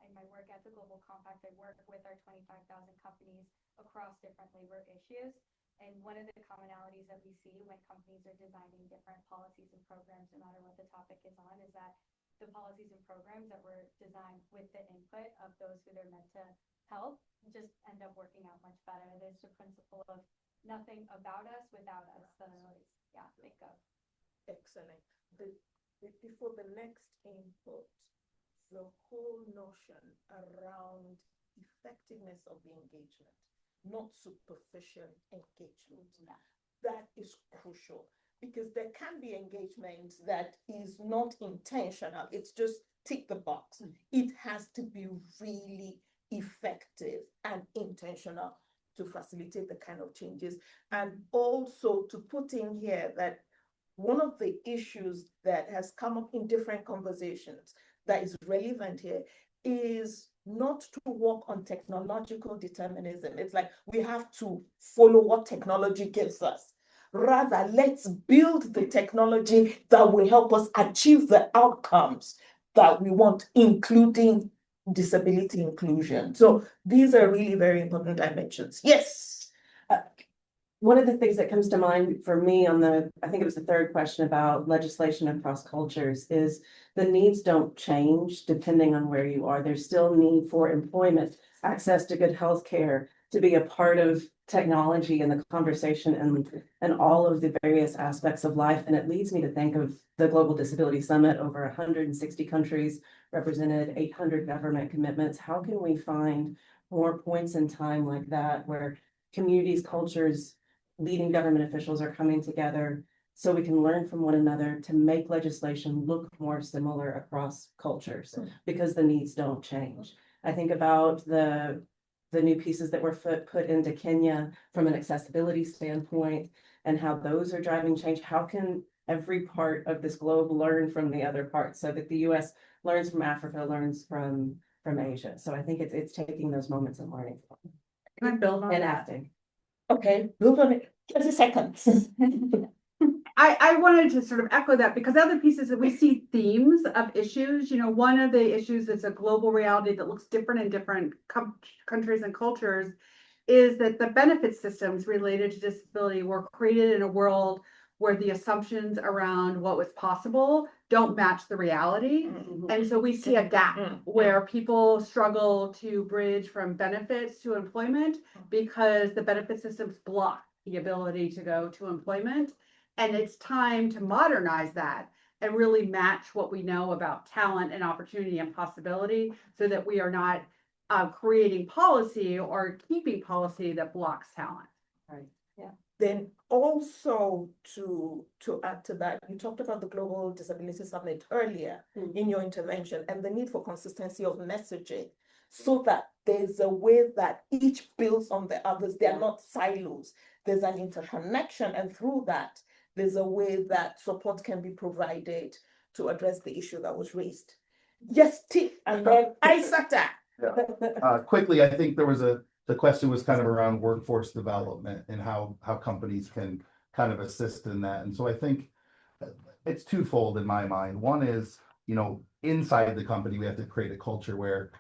in my work at the Global Compact, I work with our 25,000 companies across different labor issues. And one of the commonalities that we see when companies are designing different policies and programs, no matter what the topic is on, is that the policies and programs that were designed with the input of those who they're meant to help just end up working out much better. There's the principle of nothing about us without us that I always think of. Excellent. Before the next input, the whole notion around effectiveness of the engagement, not superficial engagement. That is crucial, because there can be engagement that is not intentional. It's just tick the box. It has to be really effective and intentional to facilitate the kind of changes. And also to put in here that one of the issues that has come up in different conversations that is relevant here is not to work on technological determinism. It's like we have to follow what technology gives us. Rather, let's build the technology that will help us achieve the outcomes that we want, including disability inclusion. So these are really very important dimensions. Yes. One of the things that comes to mind for me on I think it was the third question about legislation across cultures, is the needs don't change depending on where you are. There's still need for employment, access to good health care, to be a part of technology and the conversation and all of the various aspects of life. And it leads me to think of the Global Disability Summit, over 160 countries represented, 800 government commitments. How can we find more points in time like that where communities, cultures, leading government officials are coming together so we can learn from one another to make legislation look more similar across cultures, because the needs don't change. I think about the new pieces that were put into Kenya from an accessibility standpoint and how those are driving change. How can every part of this globe learn from the other parts, so that the US learns from Africa, learns from Asia? So I think it's taking those moments and learning from them. Can I build on And that? acting. Okay, build on it. 30 seconds. I wanted to sort of echo that, because other pieces that we see themes of issues, one of the issues that's a global reality that looks different in different countries and cultures is that the benefit systems related to disability were created in a world where the assumptions around what was possible don't match the reality. And so we see a gap where people struggle to bridge from benefits to employment because the benefit systems block the ability to go to employment. And it's time to modernize that and really match what we know about talent and opportunity and possibility, so that we are not creating policy or keeping policy that blocks talent. Right. Yeah. Then also to add to that, you talked about the Global Disability Summit earlier in your intervention, and the need for consistency of messaging, so that there's a way that each builds on the others. They are not silos. There's an interconnection, and through that, there's a way that support can be provided to address the issue that was raised. Yes, T, and then Aissata. Quickly, I think the question was kind of around workforce development and how companies can kind of assist in that. And so I think it's twofold in my mind. One is, inside the company, we have to create a culture where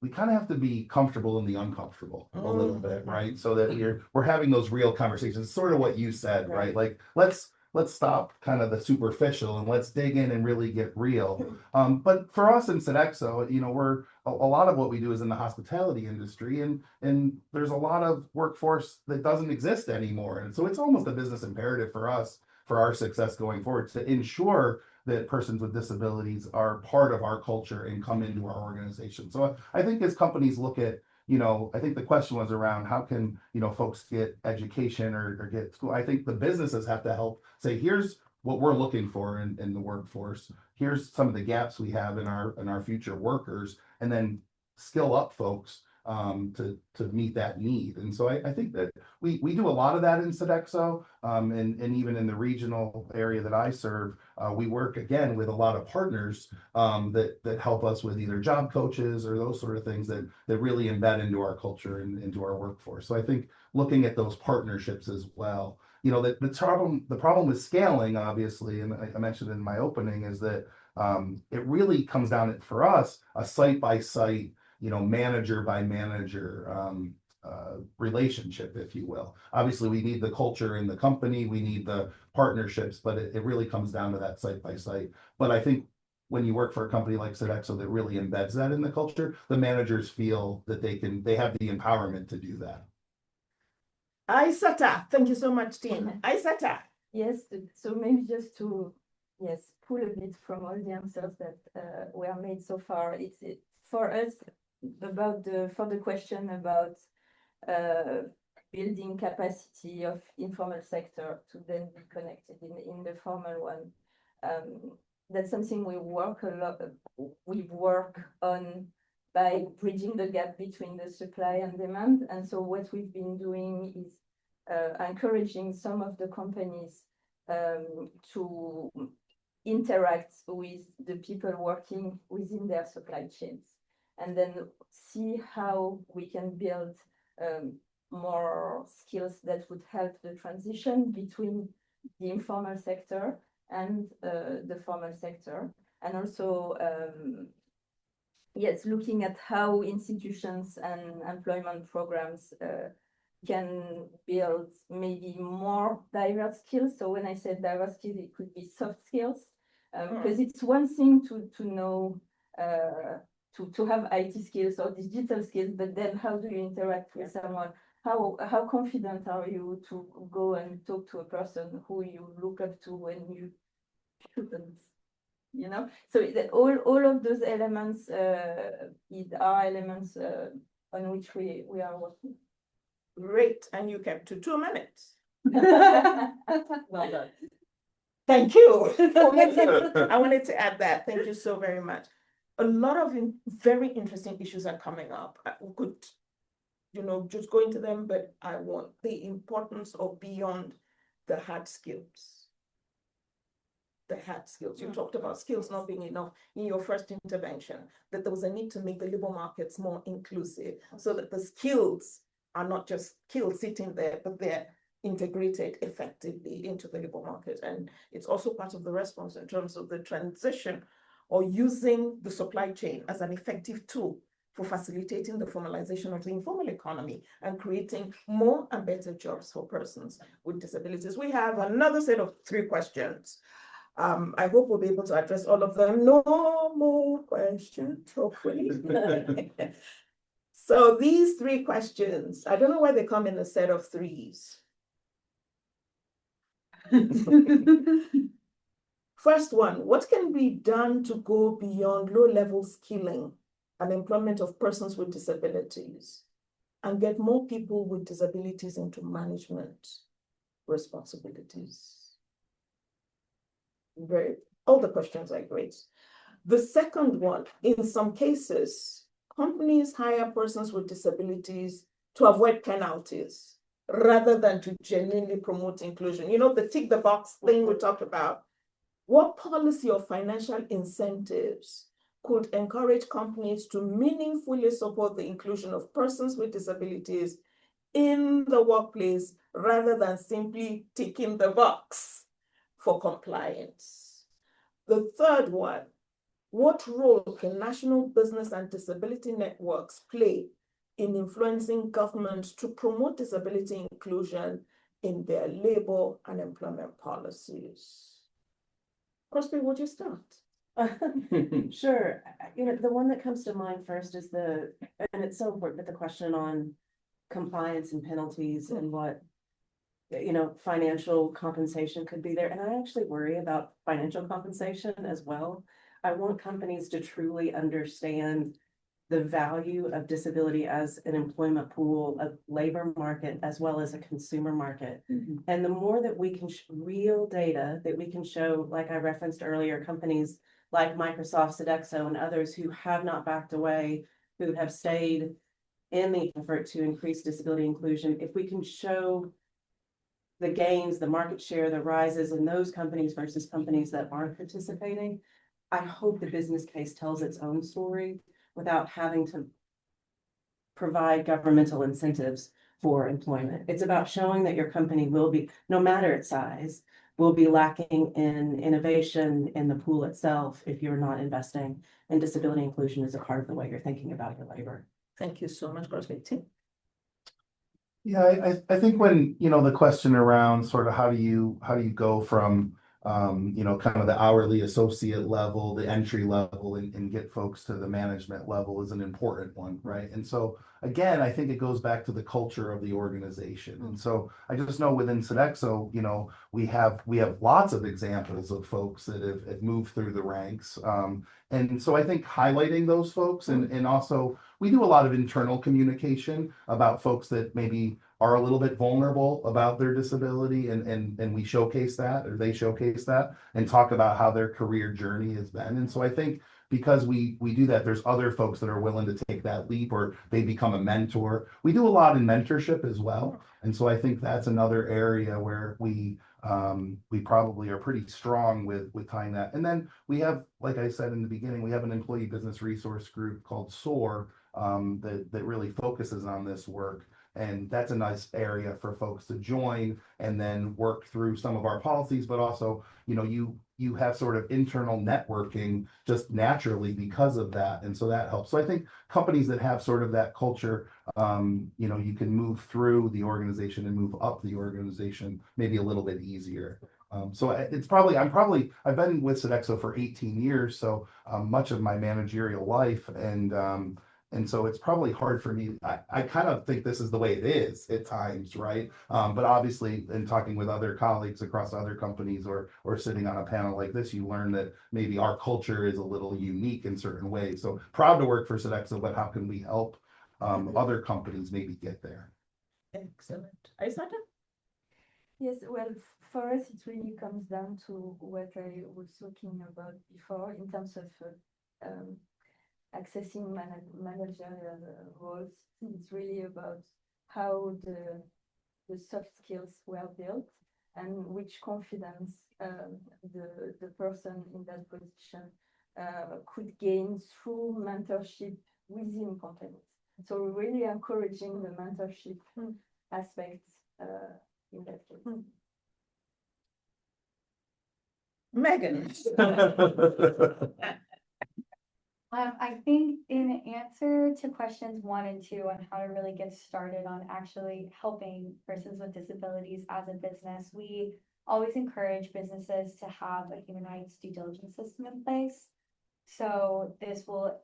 we kind of have to be comfortable in the uncomfortable a little bit, right? So that we're having those real conversations, sort of what you said, right? Like, let's stop kind of the superficial and let's dig in and really get real. But for us in Sodexo, we're a lot of what we do is in the hospitality industry, and there's a lot of workforce that doesn't exist anymore. And so it's almost a business imperative for us, for our success going forward, to ensure that persons with disabilities are part of our culture and come into our organization. So I think as companies look at, I think the question was around how can, folks get education or get school. I think the businesses have to help say, here's what we're looking for in the workforce. Here's some of the gaps we have in our future workers, and then skill up folks to meet that need. And so I think that we do a lot of that in Sodexo, and even in the regional area that I serve, we work again with a lot of partners that help us with either job coaches or those sort of things that really embed into our culture and into our workforce. So I think looking at those partnerships as well. The problem with scaling, obviously, and I mentioned in my opening, is that It really comes down to, for us, a site by site, manager by manager relationship, if you will. Obviously, we need the culture in the company, we need the partnerships, but it really comes down to that site by site. But I think when you work for a company like Sodexo that really embeds that in the culture, the managers feel that they have the empowerment to do that. Aissata, thank you so much, team. Aissata. Yes, so maybe just to, yes, pull a bit from all the answers that were made so far. It's for us for the question about building capacity of informal sector to then be connected in the formal one. That's something we work on by bridging the gap between the supply and demand. And so what we've been doing is encouraging some of the companies to interact with the people working within their supply chains, and then see how we can build more skills that would help the transition between the informal sector and the formal sector. And also, yes, looking at how institutions and employment programs can build maybe more diverse skills. So when I said diverse skills, it could be soft skills, because it's one thing to know, to have IT skills or digital skills, but then how do you interact with someone? How confident are you to go and talk to a person who you look up to when you shouldn't? So all of those elements are elements on which we are working. Great, and you kept to 2 minutes. Well done. Thank you. I wanted to add that. Thank you so very much. A lot of very interesting issues are coming up. We could, just go into them, but I want the importance of beyond the hard skills. The hard skills. You talked about skills not being enough in your first intervention, that there was a need to make the labor markets more inclusive so that the skills are not just skills sitting there, but they're integrated effectively into the labor market. And it's also part of the response in terms of the transition or using the supply chain as an effective tool for facilitating the formalization of the informal economy and creating more and better jobs for persons with disabilities. We have another set of 3 questions. I hope we'll be able to address all of them. No more questions, hopefully. So these 3 questions, I don't know why they come in a set of 3s. First one, what can be done to go beyond low-level skilling and employment of persons with disabilities and get more people with disabilities into management responsibilities? All the questions are great. The second one, in some cases, companies hire persons with disabilities to avoid penalties rather than to genuinely promote inclusion. The tick the box thing we talked about. What policy or financial incentives could encourage companies to meaningfully support the inclusion of persons with disabilities in the workplace rather than simply ticking the box for compliance? The third one, what role can national business and disability networks play in influencing governments to promote disability inclusion in their labor and employment policies? Crosby, would you start? Sure. The one that comes to mind first is and it's so important, but the question on compliance and penalties and what, financial compensation could be there. And I actually worry about financial compensation as well. I want companies to truly understand the value of disability as an employment pool, a labor market, as well as a consumer market. And the more that we can real data that we can show, like I referenced earlier, companies like Microsoft, Sodexo, and others who have not backed away, who have stayed in the effort to increase disability inclusion, if we can show the gains, the market share, the rises in those companies versus companies that aren't participating, I hope the business case tells its own story without having to provide governmental incentives for employment. It's about showing that your company will be, no matter its size, will be lacking in innovation in the pool itself if you're not investing in disability inclusion as a part of the way you're thinking about your labor. Thank you so much, Crosby. Tim? Yeah, I think when, the question around sort of how do you go from, kind of the hourly associate level, the entry level, and get folks to the management level is an important one, right? And so again, I think it goes back to the culture of the organization. And so I just know within Sodexo, we have lots of examples of folks that have moved through the ranks. And so I think highlighting those folks and also we do a lot of internal communication about folks that maybe are a little bit vulnerable about their disability and we showcase that, or they showcase that and talk about how their career journey has been. And so I think because we do that, there's other folks that are willing to take that leap or they become a mentor. We do a lot in mentorship as well. And so I think that's another area where we probably are pretty strong with tying that. And then we have, like I said in the beginning, we have an employee business resource group called SOAR that really focuses on this work. And that's a nice area for folks to join and then work through some of our policies, but also, you have sort of internal networking just naturally because of that. And so that helps. So I think companies that have sort of that culture, you can move through the organization and move up the organization maybe a little bit easier. So it's probably, I've been with Sodexo for 18 years, so much of my managerial life. And so it's probably hard for me. I kind of think this is the way it is at times, right? But obviously, in talking with other colleagues across other companies or sitting on a panel like this, you learn that maybe our culture is a little unique in certain ways. So proud to work for Sodexo, but how can we help other companies maybe get there? Excellent. Aissata? Yes, well, for us, it really comes down to what I was talking about before in terms of accessing managerial roles. It's really about how the soft skills were built and which confidence the person in that position could gain through mentorship within companies. So really encouraging the mentorship aspects in that case. Megan? I think in answer to questions 1 and 2 on how to really get started on actually helping persons with disabilities as a business, we always encourage businesses to have a human rights due diligence system in place. So this will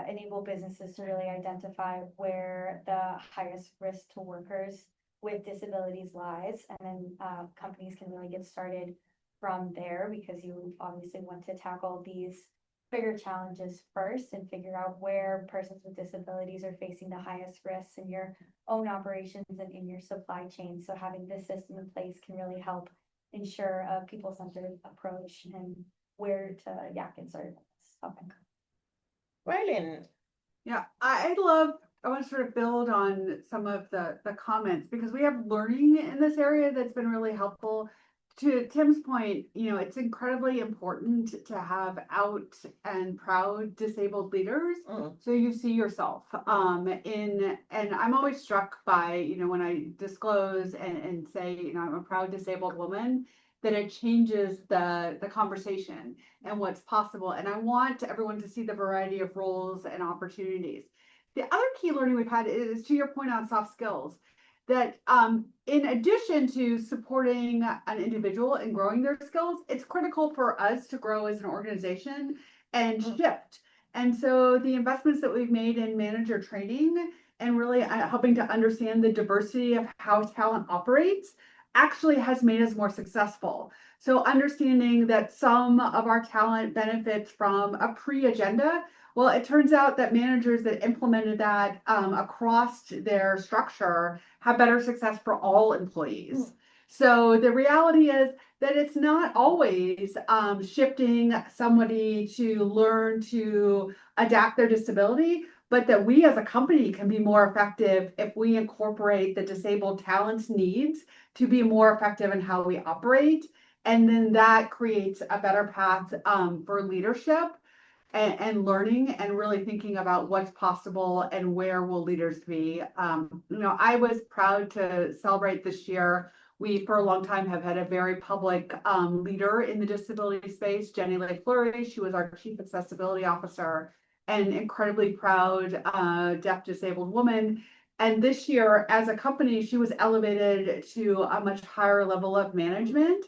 enable businesses to really identify where the highest risk to workers with disabilities lies, and then companies can really get started from there, because you obviously want to tackle these bigger challenges first and figure out where persons with disabilities are facing the highest risks in your own operations and in your supply chain. So having this system in place can really help ensure a people-centered approach and where to get started on this topic. Rylin? Yeah, I want to sort of build on some of the comments, because we have learning in this area that's been really helpful. To Tim's point, it's incredibly important to have out and proud disabled leaders. So you see yourself and I'm always struck by, when I disclose and say, I'm a proud disabled woman, that it changes the conversation and what's possible. And I want everyone to see the variety of roles and opportunities. The other key learning we've had is, to your point on soft skills, that in addition to supporting an individual and growing their skills, it's critical for us to grow as an organization and shift. And so the investments that we've made in manager training and really helping to understand the diversity of how talent operates actually has made us more successful. So understanding that some of our talent benefits from a pre-agenda. Well, it turns out that managers that implemented that across their structure have better success for all employees. So the reality is that it's not always shifting somebody to learn to adapt their disability, but that we as a company can be more effective if we incorporate the disabled talent's needs to be more effective in how we operate. And then that creates a better path for leadership and learning and really thinking about what's possible and where will leaders be. I was proud to celebrate this year We, for a long time, have had a very public leader in the disability space, Jenny Lake-Fleury. She was our Chief Accessibility Officer, an incredibly proud deaf disabled woman. And this year, as a company, she was elevated to a much higher level of management.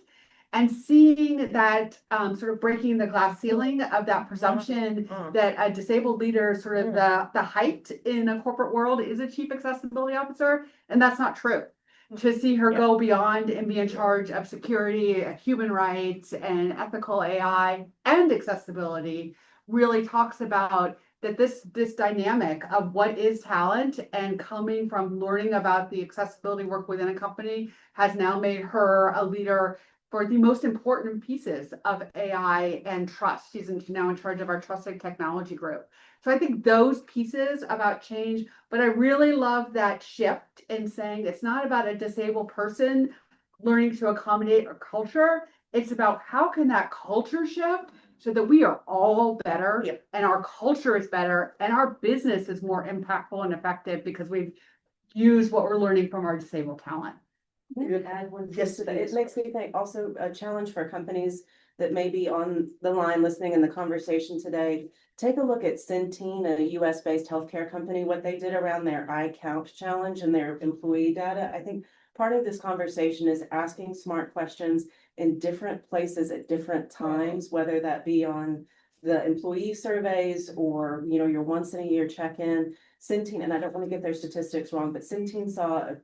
And seeing that sort of breaking the glass ceiling of that presumption that a disabled leader, sort of the height in a corporate world, is a chief accessibility officer, and that's not true. To see her go beyond and be in charge of security, human rights, and ethical AI and accessibility really talks about that this dynamic of what is talent and coming from learning about the accessibility work within a company has now made her a leader for the most important pieces of AI and trust. She's now in charge of our trusted technology group. So I think those pieces about change, but I really love that shift in saying it's not about a disabled person learning to accommodate a culture. It's about how can that culture shift so that we are all better and our culture is better and our business is more impactful and effective because we've used what we're learning from our disabled talent. Add one piece to that. It makes me think also a challenge for companies that may be on the line listening in the conversation today. Take a look at Centene, a US-based healthcare company, what they did around their iCount challenge and their employee data. I think part of this conversation is asking smart questions in different places at different times, whether that be on the employee surveys or, you know, your once in a year check-in. Centene, and I don't want to get their statistics wrong, but Centene saw a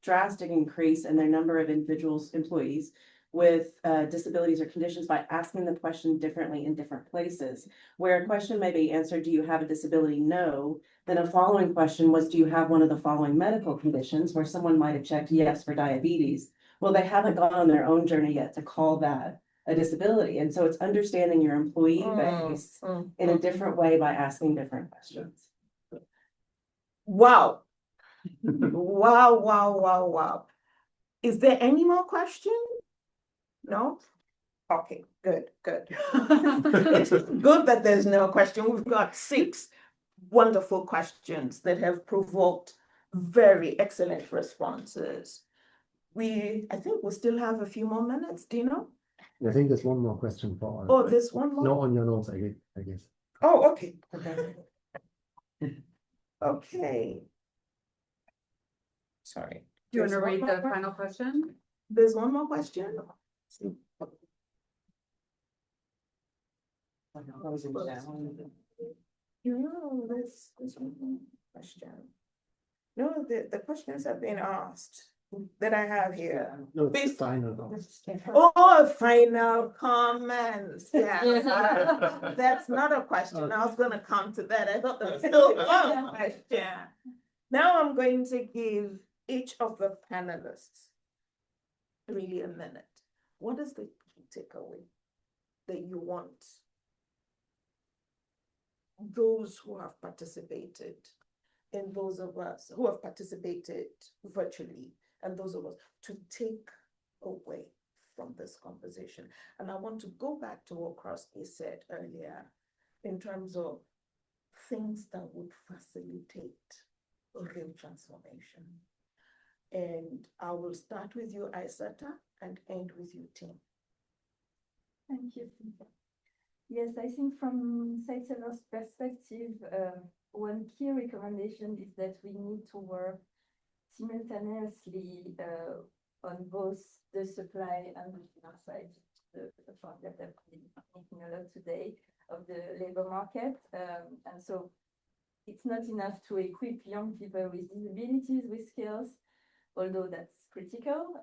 drastic increase in their number of employees with disabilities or conditions by asking the question differently in different places. Where a question may be answered, do you have a disability? No. Then a following question was, do you have one of the following medical conditions? Where someone might have checked yes for diabetes. Well, they haven't gone on their own journey yet to call that a disability. And so it's understanding your employee base in a different way by asking different questions. Wow. Wow. Is there any more questions? No? Okay, good. It's good that there's no question. We've got 6 wonderful questions that have provoked very excellent responses. I think we still have a few more minutes, Dino? I think there's one more question for. Oh, there's one more? No, on your notes, I guess. Oh, okay. Okay. Sorry. Do you want to There's read one the more? final question? There's one more question? No, there's one more question. No, the questions have been asked that I have here. No, it's Based- final. Oh, final comments, yeah. That's not a question, I was gonna come to that, I thought that was still one question. Now I'm going to give each of the panelists really a minute. What is the key takeaway that you want those who have participated and those of us who have participated virtually and those of us to take away from this conversation? And I want to go back to what Crosby said earlier in terms of things that would facilitate real transformation. And I will start with you, Aissata, and end with you, Tim. Thank you, Cynthia. Yes, I think from Sightsavers' perspective, one key recommendation is that we need to work simultaneously on both the supply and the demand side, the fact that I've been thinking a lot today of the labor market. And so it's not enough to equip young people with disabilities, with skills, although that's critical.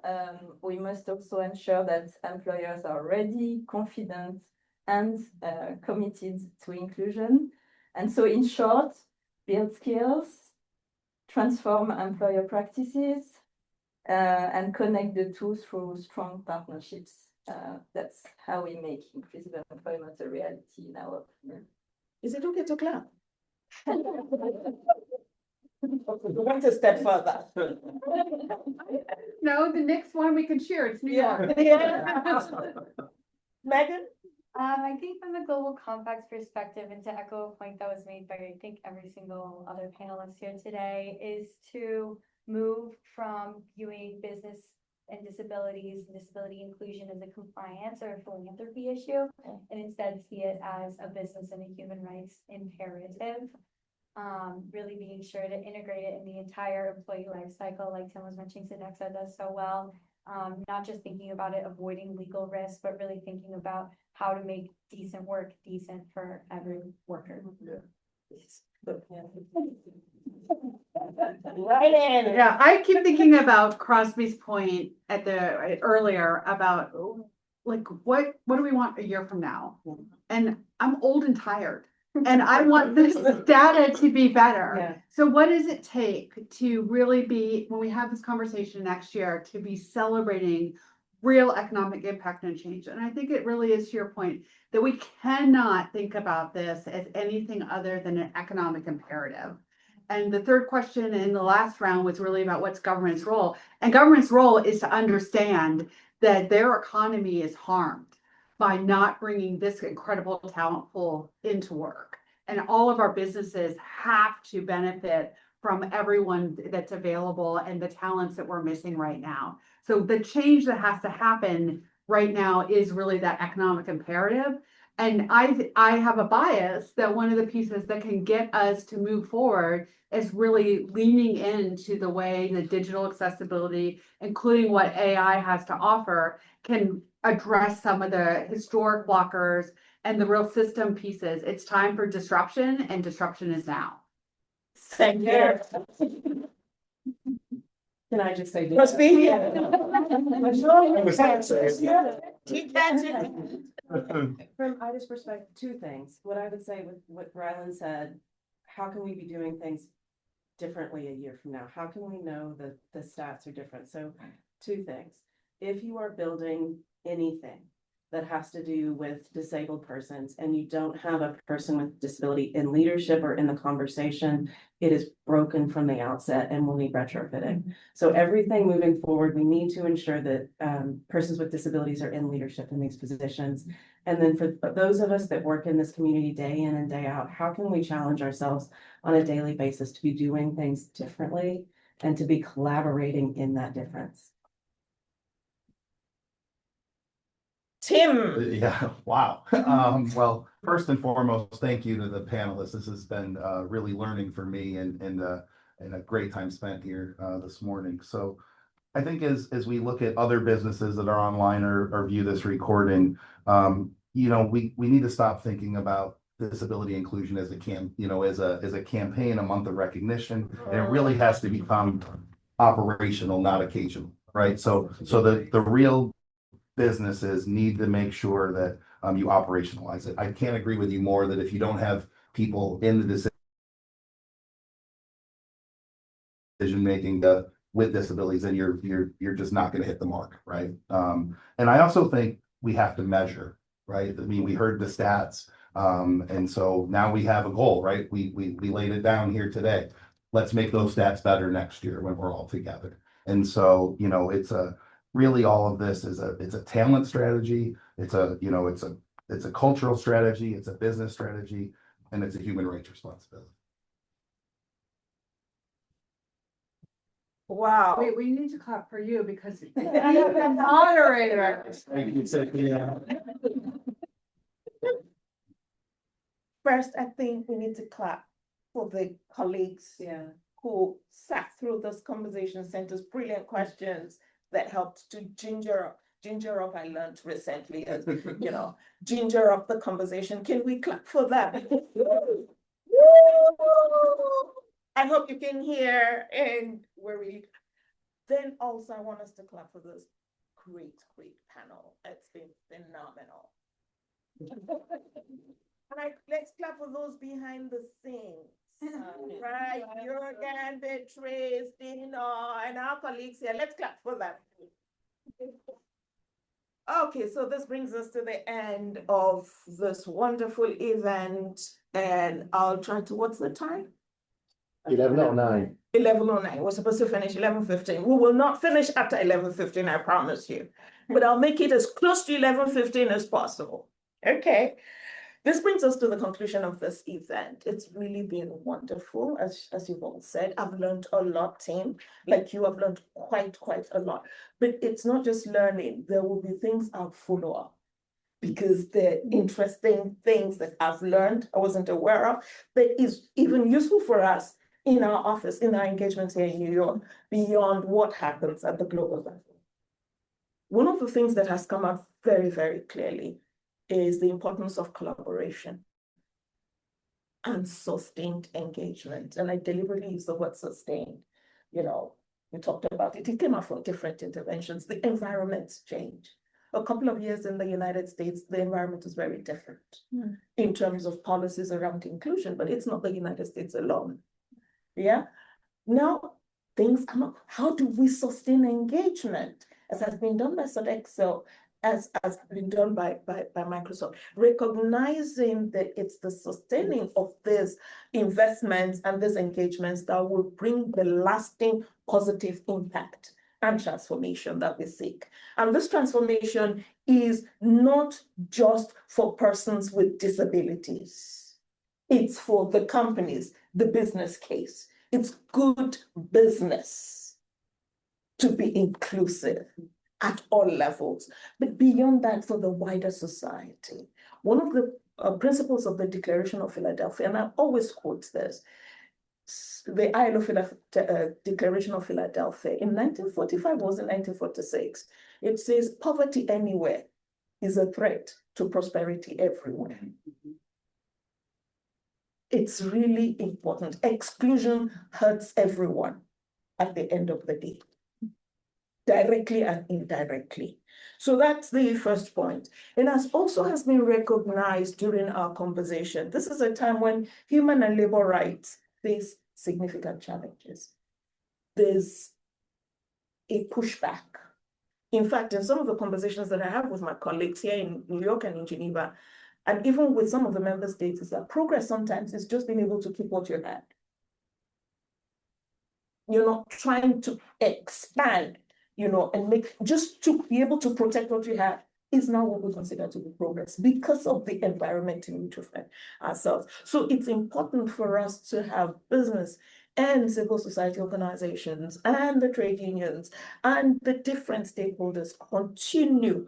We must also ensure that employers are ready, confident, and committed to inclusion. And so in short, build skills, transform employer practices, and connect the two through strong partnerships. That's how we make inclusive employment a reality now. Is it okay to clap? We want to step further. No, the next one we can cheer. It's New York. Megan? I think from the global compact's perspective, and to echo a point that was made by I think every single other panelist here today, is to move from viewing business and disability inclusion as a compliance or a philanthropy issue, and instead see it as a business and a human rights imperative. Really being sure to integrate it in the entire employee life cycle, like Tim was mentioning, Sodexo does so well. Not just thinking about it abiling legal risk, but really thinking about how to make decent work decent for every worker. Rylin. Yeah, I keep thinking about Crosby's point at the earlier about like what do we want a year from now? And I'm old and tired. And I want this data to be better. Yeah. So what does it take to really be, when we have this conversation next year, to be celebrating real economic impact and change? And I think it really is to your point that we cannot think about this as anything other than an economic imperative. And the third question in the last round was really about what's government's role. And government's role is to understand that their economy is harmed by not bringing this incredible talent pool into work. And all of our businesses have to benefit from everyone that's available and the talents that we're missing right now. So the change that has to happen right now is really that economic imperative. And I have a bias that one of the pieces that can get us to move forward is really leaning into the way the digital accessibility, including what AI has to offer, can address some of the historic blockers and the real system pieces. It's time for disruption, and disruption is now. Thank you. Can I just say? Crosby? From Ida's perspective, two things. What I would say with what Rylin said, how can we be doing things differently a year from now? How can we know that the stats are different? So two things. If you are building anything that has to do with disabled persons and you don't have a person with disability in leadership or in the conversation, it is broken from the outset and will need retrofitting. So everything moving forward, we need to ensure that persons with disabilities are in leadership in these positions. And then for those of us that work in this community day in and day out, how can we challenge ourselves on a daily basis to be doing things differently and to be collaborating in that difference? Tim. Yeah, wow. Well, first and foremost, thank you to the panelists. This has been really learning for me and a great time spent here this morning. So I think as we look at other businesses that are online or view this recording, you know, we need to stop thinking about disability inclusion as a campaign, a month of recognition. And it really has to become operational, not occasional, right? So the real businesses need to make sure that you operationalize it. I can't agree with you more that if you don't have people in the decision making with disabilities, then you're just not going to hit the mark, right? And I also think we have to measure, right? I mean, we heard the stats, and so now we have a goal, right? We laid it down here today. Let's make those stats better next year when we're all together. And so, you know, really all of this is it's a talent strategy. It's a cultural strategy. It's a business strategy, and it's a human rights responsibility. Wow. Wait, we need to clap for you because you're the moderator. Thank you, Cynthia. First, I think we need to clap for the colleagues who sat through this conversation, sent us brilliant questions that helped to ginger up. I learned recently, you know, ginger up the conversation. Can we clap for that? I hope you can hear, and then also I want us to clap for this great panel. It's been phenomenal. And let's clap for those behind the scenes. Right, Jürgen, Beatrice, Dino, and our colleagues here. Let's clap for them. Okay, so this brings us to the end of this wonderful event, and I'll try to, what's the time? 11:09. 11:09. We're supposed to finish 11:15. We will not finish after 11:15, I promise you. But I'll make it as close to 11:15 as possible. Okay. This brings us to the conclusion of this event. It's really been wonderful, as you've all said. I've learned a lot, team. Like you have learned quite a lot. But it's not just learning. There will be things I'll follow up because they're interesting things that I've learned, I wasn't aware of, that is even useful for us in our office, in our engagements here in New York, beyond what happens at the global level. One of the things that has come out very clearly is the importance of collaboration and sustained engagement. And I deliberately use the word sustained. You know, we talked about it. It came out from different interventions. The environment's changed. A couple of years in the United States, the environment is very different in terms of policies around inclusion, but it's not the United States alone. Yeah. Now, things come up. How do we sustain engagement? As has been done by Sodexo, as been done by Microsoft, recognizing that it's the sustaining of these investments and these engagements that will bring the lasting positive impact and transformation that we seek. And this transformation is not just for persons with disabilities. It's for the companies, the business case. It's good business to be inclusive at all levels, but beyond that, for the wider society. One of the principles of the Declaration of Philadelphia, and I always quote this, the ILO Declaration of Philadelphia in 1945 was in 1946. It says poverty anywhere is a threat to prosperity everywhere. It's really important. Exclusion hurts everyone at the end of the day, directly and indirectly. So that's the first point. And as also has been recognized during our conversation, this is a time when human and labor rights face significant challenges. There's a pushback. In fact, in some of the conversations that I have with my colleagues here in New York and in Geneva, and even with some of the member states, is that progress sometimes is just being able to keep what you had. You're not trying to expand, you know, and make, just to be able to protect what you have is now what we consider to be progress because of the environment in which we find ourselves. So it's important for us to have business and civil society organizations and the trade unions and the different stakeholders continue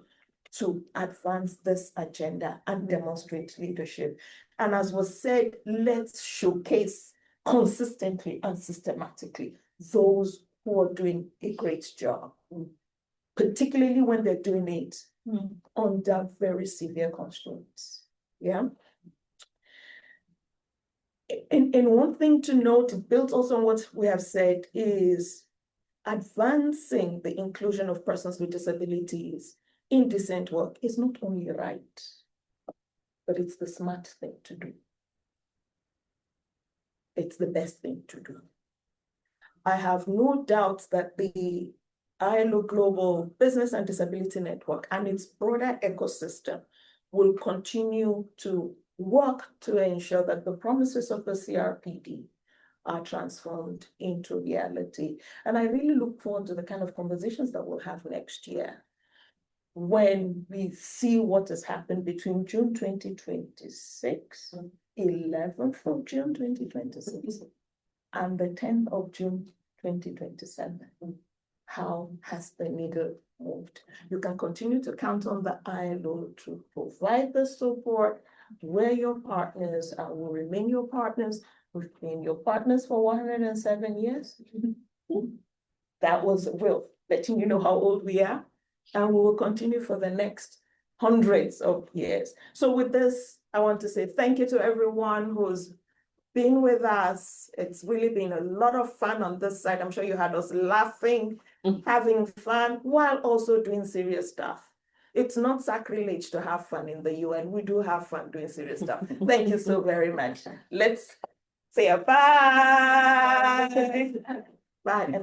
to advance this agenda and demonstrate leadership. And as was said, let's showcase consistently and systematically those who are doing a great job, particularly when they're doing it under very severe constraints. Yeah. And one thing to note, built also on what we have said, is advancing the inclusion of persons with disabilities in decent work is not only right, but it's the smart thing to do. It's the best thing to do. I have no doubt that the ILO Global Business and Disability Network and its broader ecosystem will continue to work to ensure that the promises of the CRPD are transformed into reality. And I really look forward to the kind of conversations that we'll have next year when we see what has happened between June 2026, 11th of June 2026, and the 10th of June 2027. How has the needle moved? You can continue to count on the ILO to provide the support. We're your partners and will remain your partners. We've been your partners for 107 years. That was Will letting you know how old we are. And we will continue for the next hundreds of years. So with this, I want to say thank you to everyone who's been with us. It's really been a lot of fun on this side. I'm sure you had us laughing, having fun, while also doing serious stuff. It's not sacrilege to have fun in the UN. We do have fun doing serious stuff. Thank you so very much. Let's say a bye. Bye.